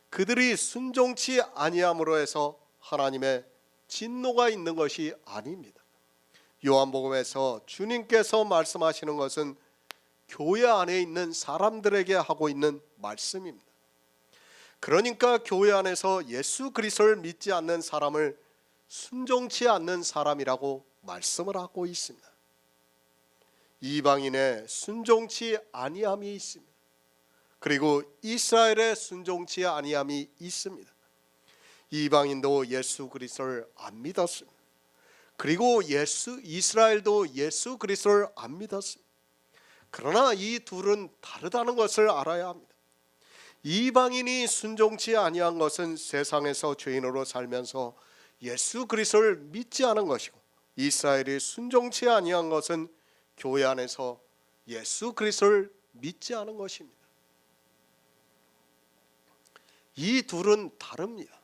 그들이 순종치 아니함으로 해서 하나님의 진노가 있는 것이 아닙니다. 요한복음에서 주님께서 말씀하시는 것은 교회 안에 있는 사람들에게 하고 있는 말씀입니다. 그러니까 교회 안에서 예수 그리스도를 믿지 않는 사람을 순종치 않는 사람이라고 말씀을 하고 있습니다. 이방인의 순종치 아니함이 있습니다. 그리고 이스라엘의 순종치 아니함이 있습니다. 이방인도 예수 그리스도를 안 믿었습니다. 그리고 이스라엘도 예수 그리스도를 안 믿었습니다. 그러나 이 둘은 다르다는 것을 알아야 합니다. 이방인이 순종치 아니한 것은 세상에서 죄인으로 살면서 예수 그리스도를 믿지 않은 것이고, 이스라엘이 순종치 아니한 것은 교회 안에서 예수 그리스도를 믿지 않은 것입니다. 이 둘은 다릅니다.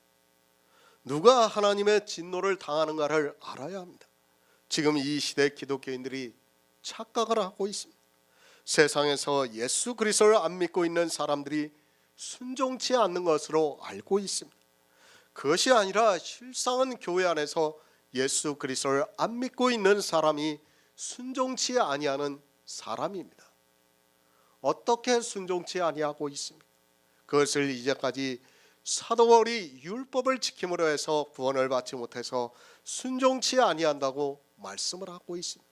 누가 하나님의 진노를 당하는가를 알아야 합니다. 지금 이 시대 기독교인들이 착각을 하고 있습니다. 세상에서 예수 그리스도를 안 믿고 있는 사람들이 순종치 않는 것으로 알고 있습니다. 그것이 아니라 실상은 교회 안에서 예수 그리스도를 안 믿고 있는 사람이 순종치 아니하는 사람입니다. 어떻게 순종치 아니하고 있습니까? 그것을 이제까지 사도 바울이 율법을 지킴으로 해서 구원을 받지 못해서 순종치 아니한다고 말씀을 하고 있습니다.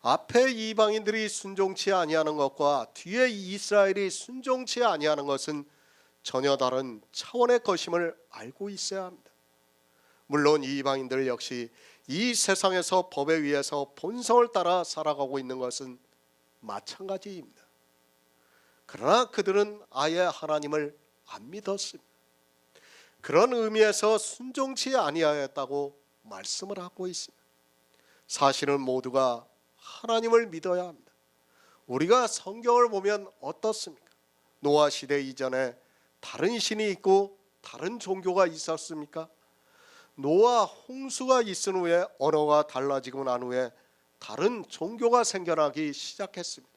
앞에 이방인들이 순종치 아니하는 것과 뒤에 이스라엘이 순종치 아니하는 것은 전혀 다른 차원의 것임을 알고 있어야 합니다. 물론 이방인들 역시 이 세상에서 법에 의해서 본성을 따라 살아가고 있는 것은 마찬가지입니다. 그러나 그들은 아예 하나님을 안 믿었습니다. 그런 의미에서 순종치 아니하였다고 말씀을 하고 있습니다. 사실은 모두가 하나님을 믿어야 합니다. 우리가 성경을 보면 어떻습니까? 노아 시대 이전에 다른 신이 있고 다른 종교가 있었습니까? 노아 홍수가 있은 후에 언어가 달라지고 난 후에 다른 종교가 생겨나기 시작했습니다.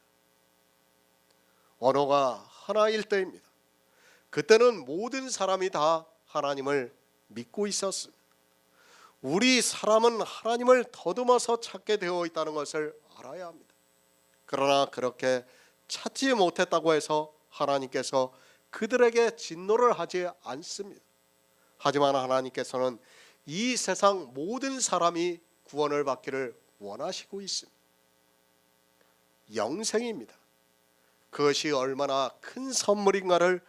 언어가 하나일 때입니다. 그때는 모든 사람이 다 하나님을 믿고 있었습니다. 우리 사람은 하나님을 더듬어서 찾게 되어 있다는 것을 알아야 합니다. 그러나 그렇게 찾지 못했다고 해서 하나님께서 그들에게 진노를 하지 않습니다. 하지만 하나님께서는 이 세상 모든 사람이 구원을 받기를 원하시고 있습니다. 영생입니다. 그것이 얼마나 큰 선물인가를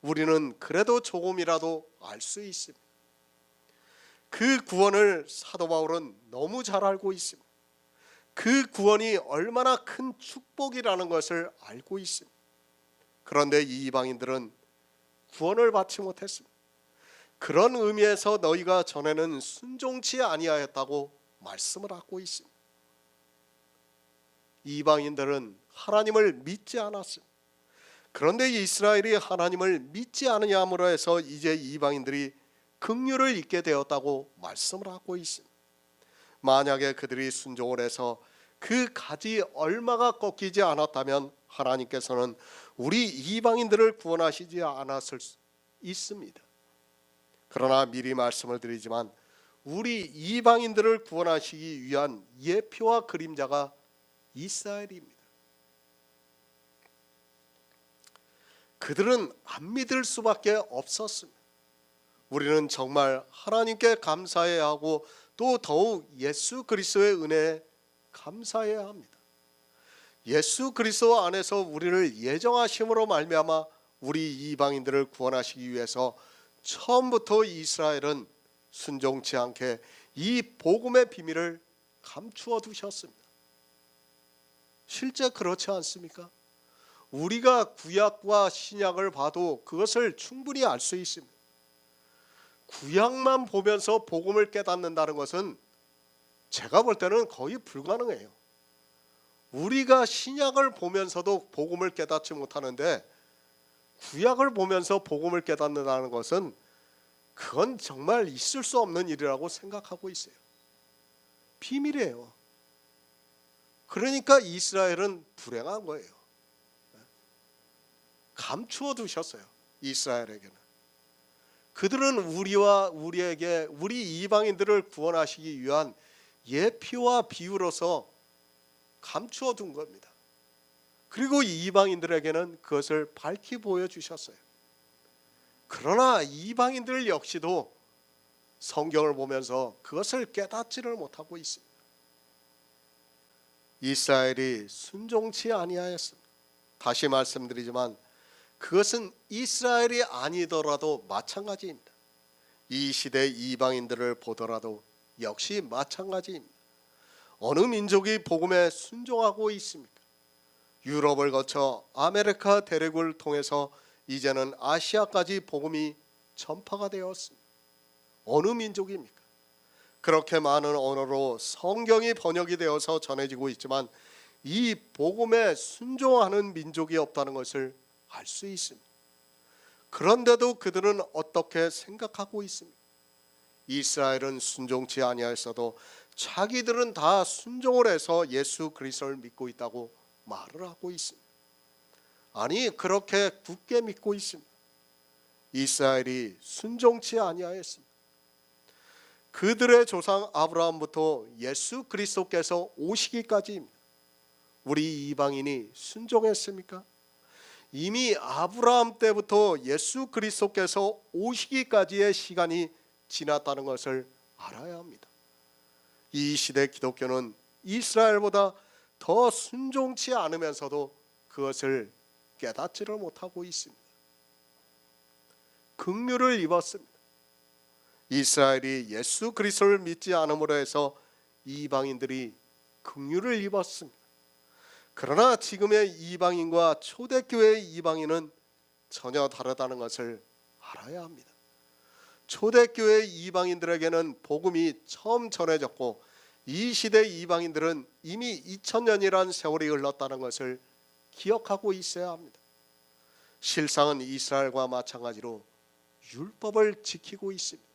우리는 그래도 조금이라도 알 수 있습니다. 그 구원을 사도 바울은 너무 잘 알고 있습니다. 그 구원이 얼마나 큰 축복이라는 것을 알고 있습니다. 그런데 이 이방인들은 구원을 받지 못했습니다. 그런 의미에서 너희가 전에는 순종치 아니하였다고 말씀을 하고 있습니다. 이방인들은 하나님을 믿지 않았습니다. 그런데 이스라엘이 하나님을 믿지 않으므로 해서 이제 이방인들이 긍휼을 잊게 되었다고 말씀을 하고 있습니다. 만약에 그들이 순종을 해서 그 가지 얼마가 꺾이지 않았다면 하나님께서는 우리 이방인들을 구원하시지 않았을 수 있습니다. 그러나 미리 말씀을 드리지만 우리 이방인들을 구원하시기 위한 예표와 그림자가 이스라엘입니다. 그들은 안 믿을 수밖에 없었습니다. 우리는 정말 하나님께 감사해야 하고 또 더욱 예수 그리스도의 은혜에 감사해야 합니다. 예수 그리스도 안에서 우리를 예정하심으로 말미암아 우리 이방인들을 구원하시기 위해서 처음부터 이스라엘은 순종치 않게 이 복음의 비밀을 감추어 두셨습니다. 실제 그렇지 않습니까? 우리가 구약과 신약을 봐도 그것을 충분히 알 수 있습니다. 구약만 보면서 복음을 깨닫는다는 것은 제가 볼 때는 거의 불가능해요. 우리가 신약을 보면서도 복음을 깨닫지 못하는데 구약을 보면서 복음을 깨닫는다는 것은 그건 정말 있을 수 없는 일이라고 생각하고 있어요. 비밀이에요. 그러니까 이스라엘은 불행한 거예요. 감추어 두셨어요. 이스라엘에게는. 그들은 우리에게 우리 이방인들을 구원하시기 위한 예표와 비유로서 감추어 둔 겁니다. 그리고 이방인들에게는 그것을 밝히 보여주셨어요. 그러나 이방인들 역시도 성경을 보면서 그것을 깨닫지를 못하고 있습니다. 이스라엘이 순종치 아니하였습니다. 다시 말씀드리지만 그것은 이스라엘이 아니더라도 마찬가지입니다. 이 시대 이방인들을 보더라도 역시 마찬가지입니다. 어느 민족이 복음에 순종하고 있습니까? 유럽을 거쳐 아메리카 대륙을 통해서 이제는 아시아까지 복음이 전파가 되었습니다. 어느 민족입니까? 그렇게 많은 언어로 성경이 번역이 되어서 전해지고 있지만 이 복음에 순종하는 민족이 없다는 것을 알 수 있습니다. 그런데도 그들은 어떻게 생각하고 있습니까? 이스라엘은 순종치 아니하였어도 자기들은 다 순종을 해서 예수 그리스도를 믿고 있다고 말을 하고 있습니다. 아니, 그렇게 굳게 믿고 있습니다. 이스라엘이 순종치 아니하였습니다. 그들의 조상 아브라함부터 예수 그리스도께서 오시기까지입니다. 우리 이방인이 순종했습니까? 이미 아브라함 때부터 예수 그리스도께서 오시기까지의 시간이 지났다는 것을 알아야 합니다. 이 시대 기독교는 이스라엘보다 더 순종치 않으면서도 그것을 깨닫지를 못하고 있습니다. 긍휼을 입었습니다. 이스라엘이 예수 그리스도를 믿지 않음으로 해서 이방인들이 긍휼을 입었습니다. 그러나 지금의 이방인과 초대교회의 이방인은 전혀 다르다는 것을 알아야 합니다. 초대교회의 이방인들에게는 복음이 처음 전해졌고 이 시대 이방인들은 이미 2000년이란 세월이 흘렀다는 것을 기억하고 있어야 합니다. 실상은 이스라엘과 마찬가지로 율법을 지키고 있습니다.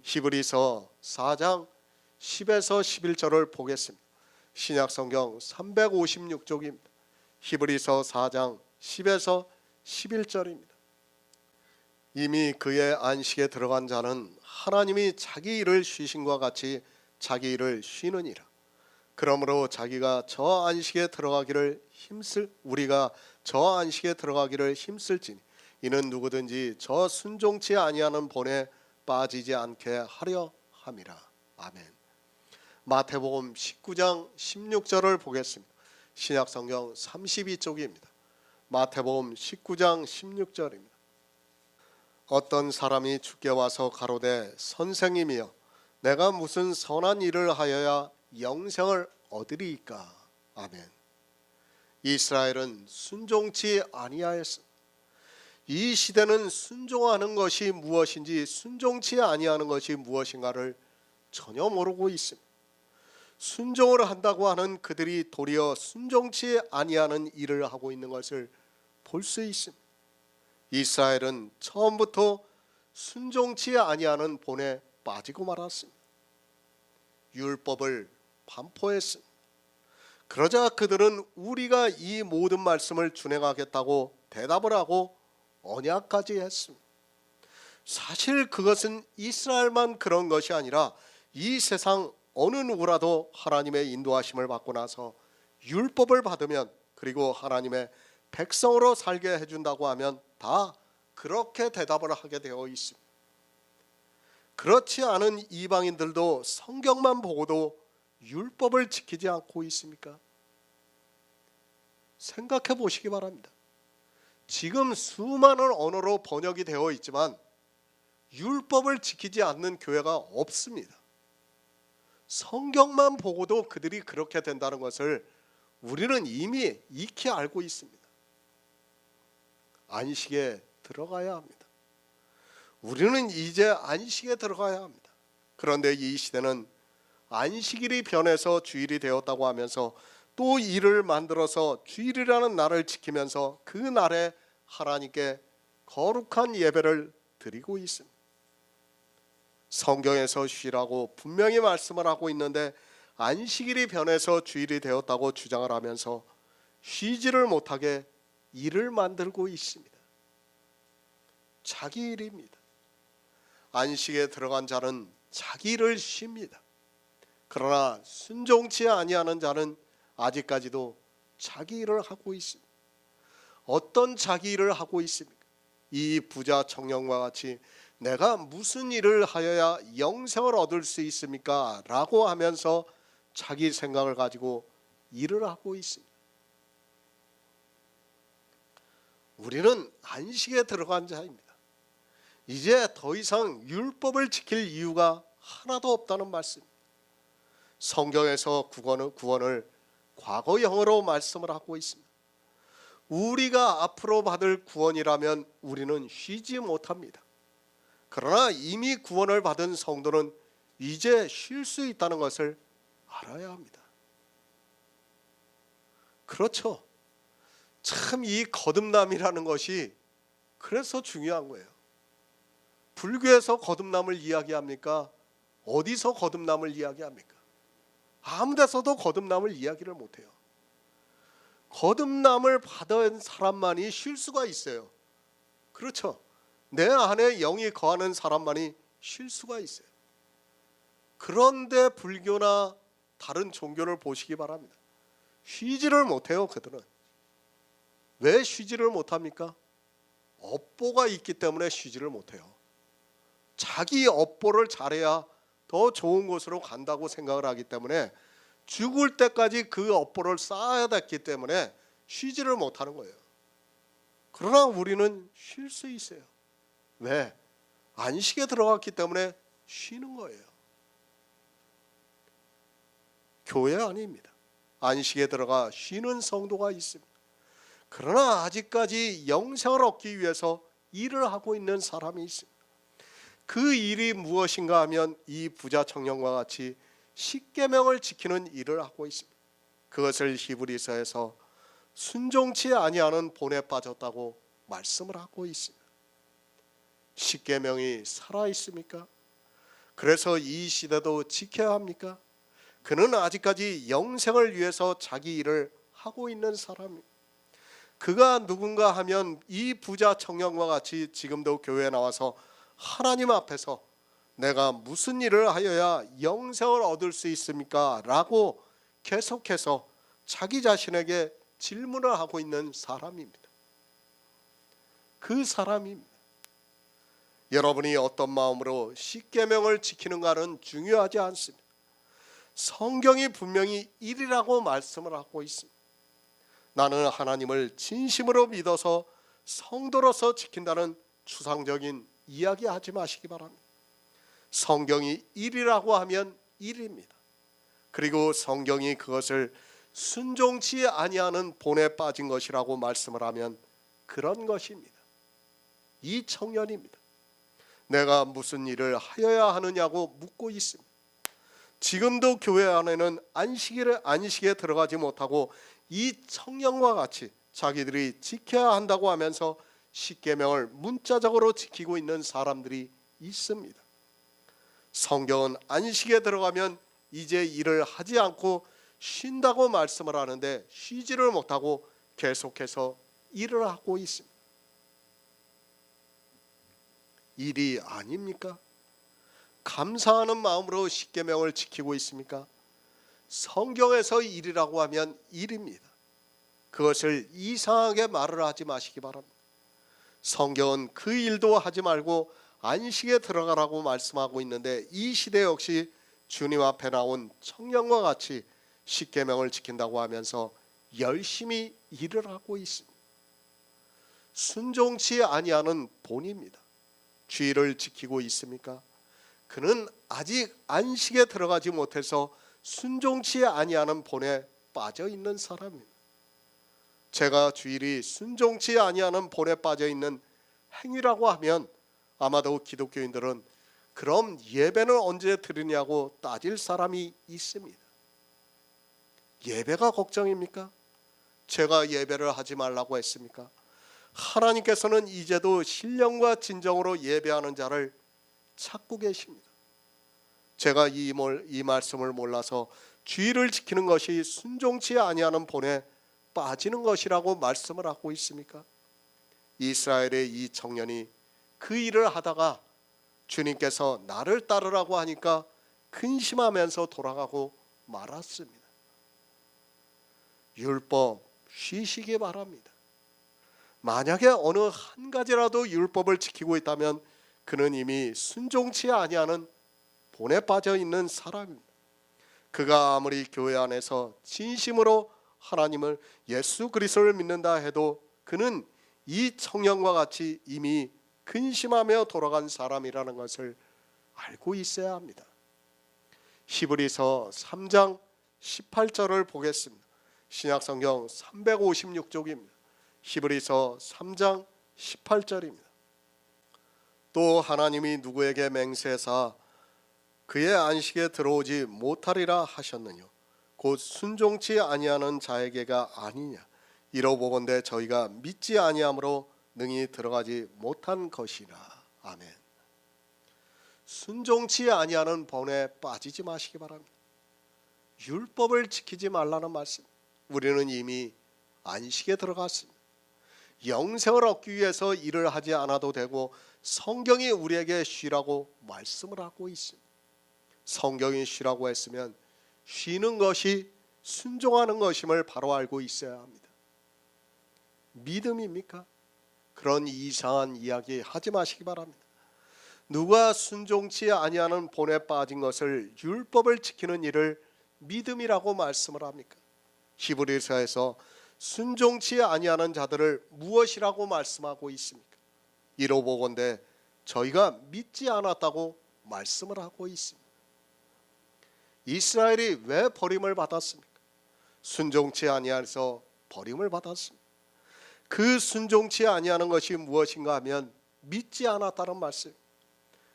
히브리서 4장 10에서 11절을 보겠습니다. 신약성경 356쪽입니다. 히브리서 4장 10에서 11절입니다. 이미 그의 안식에 들어간 자는 하나님이 자기 일을 쉬신과 같이 자기 일을 쉬느니라. 그러므로 자기가 저 안식에 들어가기를 우리가 저 안식에 들어가기를 힘쓸지니 이는 누구든지 저 순종치 아니하는 본에 빠지지 않게 하려 함이라. 아멘. 마태복음 19장 16절을 보겠습니다. 신약성경 32쪽입니다. 마태복음 19장 16절입니다. 어떤 사람이 주께 와서 가로되 선생님이여 내가 무슨 선한 일을 하여야 영생을 얻으리이까. 아멘. 이스라엘은 순종치 아니하였습니다. 이 시대는 순종하는 것이 무엇인지 순종치 아니하는 것이 무엇인가를 전혀 모르고 있습니다. 순종을 한다고 하는 그들이 도리어 순종치 아니하는 일을 하고 있는 것을 볼 수 있습니다. 이스라엘은 처음부터 순종치 아니하는 본에 빠지고 말았습니다. 율법을 반포했습니다. 그러자 그들은 우리가 이 모든 말씀을 준행하겠다고 대답을 하고 언약까지 했습니다. 사실 그것은 이스라엘만 그런 것이 아니라 이 세상 어느 누구라도 하나님의 인도하심을 받고 나서 율법을 받으면 그리고 하나님의 백성으로 살게 해준다고 하면 다 그렇게 대답을 하게 되어 있습니다. 그렇지 않은 이방인들도 성경만 보고도 율법을 지키지 않고 있습니까? 생각해 보시기 바랍니다. 지금 수많은 언어로 번역이 되어 있지만 율법을 지키지 않는 교회가 없습니다. 성경만 보고도 그들이 그렇게 된다는 것을 우리는 이미 익히 알고 있습니다. 안식에 들어가야 합니다. 우리는 이제 안식에 들어가야 합니다. 그런데 이 시대는 안식일이 변해서 주일이 되었다고 하면서 또 일을 만들어서 주일이라는 날을 지키면서 그 날에 하나님께 거룩한 예배를 드리고 있습니다. 성경에서 쉬라고 분명히 말씀을 하고 있는데 안식일이 변해서 주일이 되었다고 주장을 하면서 쉬지를 못하게 일을 만들고 있습니다. 자기 일입니다. 안식에 들어간 자는 자기 일을 쉽니다. 그러나 순종치 아니하는 자는 아직까지도 자기 일을 하고 있습니다. 어떤 자기 일을 하고 있습니까? 이 부자 청년과 같이 내가 무슨 일을 하여야 영생을 얻을 수 있습니까? 라고 하면서 자기 생각을 가지고 일을 하고 있습니다. 우리는 안식에 들어간 자입니다. 이제 더 이상 율법을 지킬 이유가 하나도 없다는 말씀입니다. 성경에서 구원을 과거형으로 말씀을 하고 있습니다. 우리가 앞으로 받을 구원이라면 우리는 쉬지 못합니다. 그러나 이미 구원을 받은 성도는 이제 쉴 수 있다는 것을 알아야 합니다. 그렇죠. 참 이 거듭남이라는 것이 그래서 중요한 거예요. 불교에서 거듭남을 이야기합니까? 어디서 거듭남을 이야기합니까? 아무 데서도 거듭남을 이야기를 못해요. 거듭남을 받은 사람만이 쉴 수가 있어요. 그렇죠. 내 안에 영이 거하는 사람만이 쉴 수가 있어요. 그런데 불교나 다른 종교를 보시기 바랍니다. 쉬지를 못해요. 그들은 왜 쉬지를 못합니까? 업보가 있기 때문에 쉬지를 못해요. 자기 업보를 잘해야 더 좋은 곳으로 간다고 생각을 하기 때문에 죽을 때까지 그 업보를 쌓아야 됐기 때문에 쉬지를 못하는 거예요. 그러나 우리는 쉴 수 있어요. 왜? 안식에 들어갔기 때문에 쉬는 거예요. 교회 아닙니다. 안식에 들어가 쉬는 성도가 있습니다. 그러나 아직까지 영생을 얻기 위해서 일을 하고 있는 사람이 있습니다. 그 일이 무엇인가 하면 이 부자 청년과 같이 십계명을 지키는 일을 하고 있습니다. 그것을 히브리서에서 순종치 아니하는 본에 빠졌다고 말씀을 하고 있습니다. 십계명이 살아 있습니까? 그래서 이 시대도 지켜야 합니까? 그는 아직까지 영생을 위해서 자기 일을 하고 있는 사람입니다. 그가 누군가 하면 이 부자 청년과 같이 지금도 교회에 나와서 하나님 앞에서 내가 무슨 일을 하여야 영생을 얻을 수 있습니까? 라고 계속해서 자기 자신에게 질문을 하고 있는 사람입니다. 그 사람입니다. 여러분이 어떤 마음으로 십계명을 지키는가는 중요하지 않습니다. 성경이 분명히 일이라고 말씀을 하고 있습니다. 나는 하나님을 진심으로 믿어서 성도로서 지킨다는 추상적인 이야기 하지 마시기 바랍니다. 성경이 일이라고 하면 일입니다. 그리고 성경이 그것을 순종치 아니하는 본에 빠진 것이라고 말씀을 하면 그런 것입니다. 이 청년입니다. 내가 무슨 일을 하여야 하느냐고 묻고 있습니다. 지금도 교회 안에는 안식에 들어가지 못하고 이 청년과 같이 자기들이 지켜야 한다고 하면서 십계명을 문자적으로 지키고 있는 사람들이 있습니다. 성경은 안식에 들어가면 이제 일을 하지 않고 쉰다고 말씀을 하는데 쉬지를 못하고 계속해서 일을 하고 있습니다. 일이 아닙니까? 감사하는 마음으로 십계명을 지키고 있습니까? 성경에서 일이라고 하면 일입니다. 그것을 이상하게 말을 하지 마시기 바랍니다. 성경은 그 일도 하지 말고 안식에 들어가라고 말씀하고 있는데 이 시대 역시 주님 앞에 나온 청년과 같이 십계명을 지킨다고 하면서 열심히 일을 하고 있습니다. 순종치 아니하는 본입니다. 주의를 지키고 있습니까? 그는 아직 안식에 들어가지 못해서 순종치 아니하는 본에 빠져 있는 사람입니다. 제가 주일이 순종치 아니하는 본에 빠져 있는 행위라고 하면 아마도 기독교인들은 그럼 예배는 언제 드리냐고 따질 사람이 있습니다. 예배가 걱정입니까? 제가 예배를 하지 말라고 했습니까? 하나님께서는 이제도 신령과 진정으로 예배하는 자를 찾고 계십니다. 제가 이 말씀을 몰라서 주의를 지키는 것이 순종치 아니하는 본에 빠지는 것이라고 말씀을 하고 있습니까? 이스라엘의 이 청년이 그 일을 하다가 주님께서 나를 따르라고 하니까 근심하면서 돌아가고 말았습니다. 율법 쉬시기 바랍니다. 만약에 어느 한 가지라도 율법을 지키고 있다면 그는 이미 순종치 아니하는 본에 빠져 있는 사람입니다. 그가 아무리 교회 안에서 진심으로 하나님을 예수 그리스도를 믿는다 해도 그는 이 청년과 같이 이미 근심하며 돌아간 사람이라는 것을 알고 있어야 합니다. 히브리서 3장 18절을 보겠습니다. 신약성경 356쪽입니다. 히브리서 3장 18절입니다. 또 하나님이 누구에게 맹세하사 그의 안식에 들어오지 못하리라 하셨느냐 곧 순종치 아니하는 자에게가 아니냐 이러보건대 저희가 믿지 아니함으로 능히 들어가지 못한 것이라. 아멘. 순종치 아니하는 본에 빠지지 마시기 바랍니다. 율법을 지키지 말라는 말씀. 우리는 이미 안식에 들어갔습니다. 영생을 얻기 위해서 일을 하지 않아도 되고 성경이 우리에게 쉬라고 말씀을 하고 있습니다. 성경이 쉬라고 했으면 쉬는 것이 순종하는 것임을 바로 알고 있어야 합니다. 믿음입니까? 그런 이상한 이야기 하지 마시기 바랍니다. 누가 순종치 아니하는 본에 빠진 것을 율법을 지키는 일을 믿음이라고 말씀을 합니까? 히브리서에서 순종치 아니하는 자들을 무엇이라고 말씀하고 있습니까? 이로 보건대 저희가 믿지 않았다고 말씀을 하고 있습니다. 이스라엘이 왜 버림을 받았습니까? 순종치 아니하여서 버림을 받았습니다. 그 순종치 아니하는 것이 무엇인가 하면 믿지 않았다는 말씀.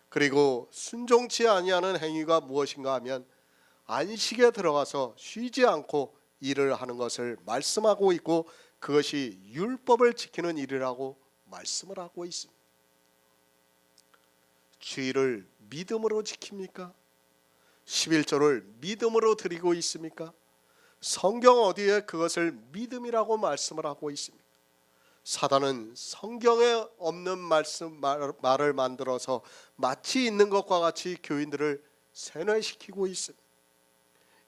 그리고 순종치 아니하는 행위가 무엇인가 하면 안식에 들어가서 쉬지 않고 일을 하는 것을 말씀하고 있고, 그것이 율법을 지키는 일이라고 말씀을 하고 있습니다. 주일을 믿음으로 지킵니까? 11조를 믿음으로 드리고 있습니까? 성경 어디에 그것을 믿음이라고 말씀을 하고 있습니까? 사단은 성경에 없는 말을 만들어서 마치 있는 것과 같이 교인들을 세뇌시키고 있습니다.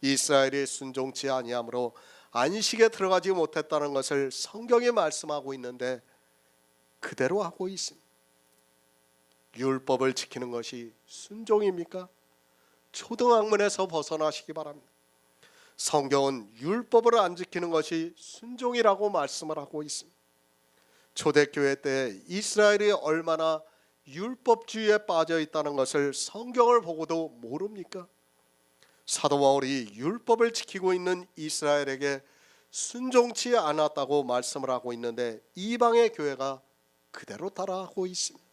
이스라엘이 순종치 아니함으로 안식에 들어가지 못했다는 것을 성경이 말씀하고 있는데 그대로 하고 있습니다. 율법을 지키는 것이 순종입니까? 초등학문에서 벗어나시기 바랍니다. 성경은 율법을 안 지키는 것이 순종이라고 말씀을 하고 있습니다. 초대교회 때 이스라엘이 얼마나 율법주의에 빠져 있다는 것을 성경을 보고도 모릅니까? 사도 바울이 율법을 지키고 있는 이스라엘에게 순종치 않았다고 말씀을 하고 있는데 이방의 교회가 그대로 따라하고 있습니다.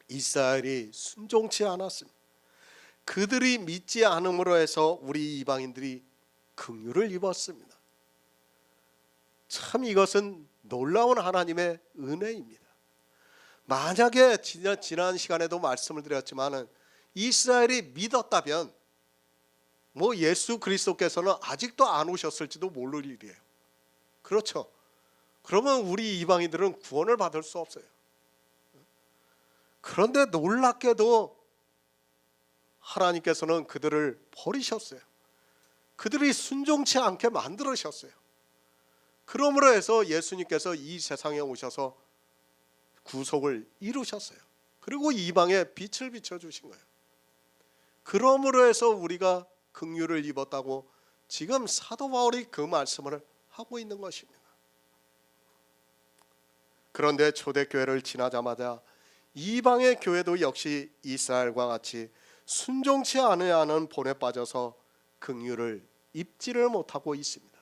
이스라엘이 순종치 않았습니다. 그들이 믿지 않음으로 해서 우리 이방인들이 긍휼을 입었습니다. 참 이것은 놀라운 하나님의 은혜입니다. 만약에 지난 시간에도 말씀을 드렸지만은 이스라엘이 믿었다면 예수 그리스도께서는 아직도 안 오셨을지도 모를 일이에요. 그렇죠? 그러면 우리 이방인들은 구원을 받을 수 없어요. 그런데 놀랍게도 하나님께서는 그들을 버리셨어요. 그들이 순종치 않게 만들으셨어요. 그러므로 해서 예수님께서 이 세상에 오셔서 구속을 이루셨어요. 그리고 이방에 빛을 비춰주신 거예요. 그러므로 해서 우리가 긍휼을 입었다고 지금 사도 바울이 그 말씀을 하고 있는 것입니다. 그런데 초대교회를 지나자마자 이방의 교회도 역시 이스라엘과 같이 순종치 않아야 하는 본에 빠져서 긍휼을 입지를 못하고 있습니다.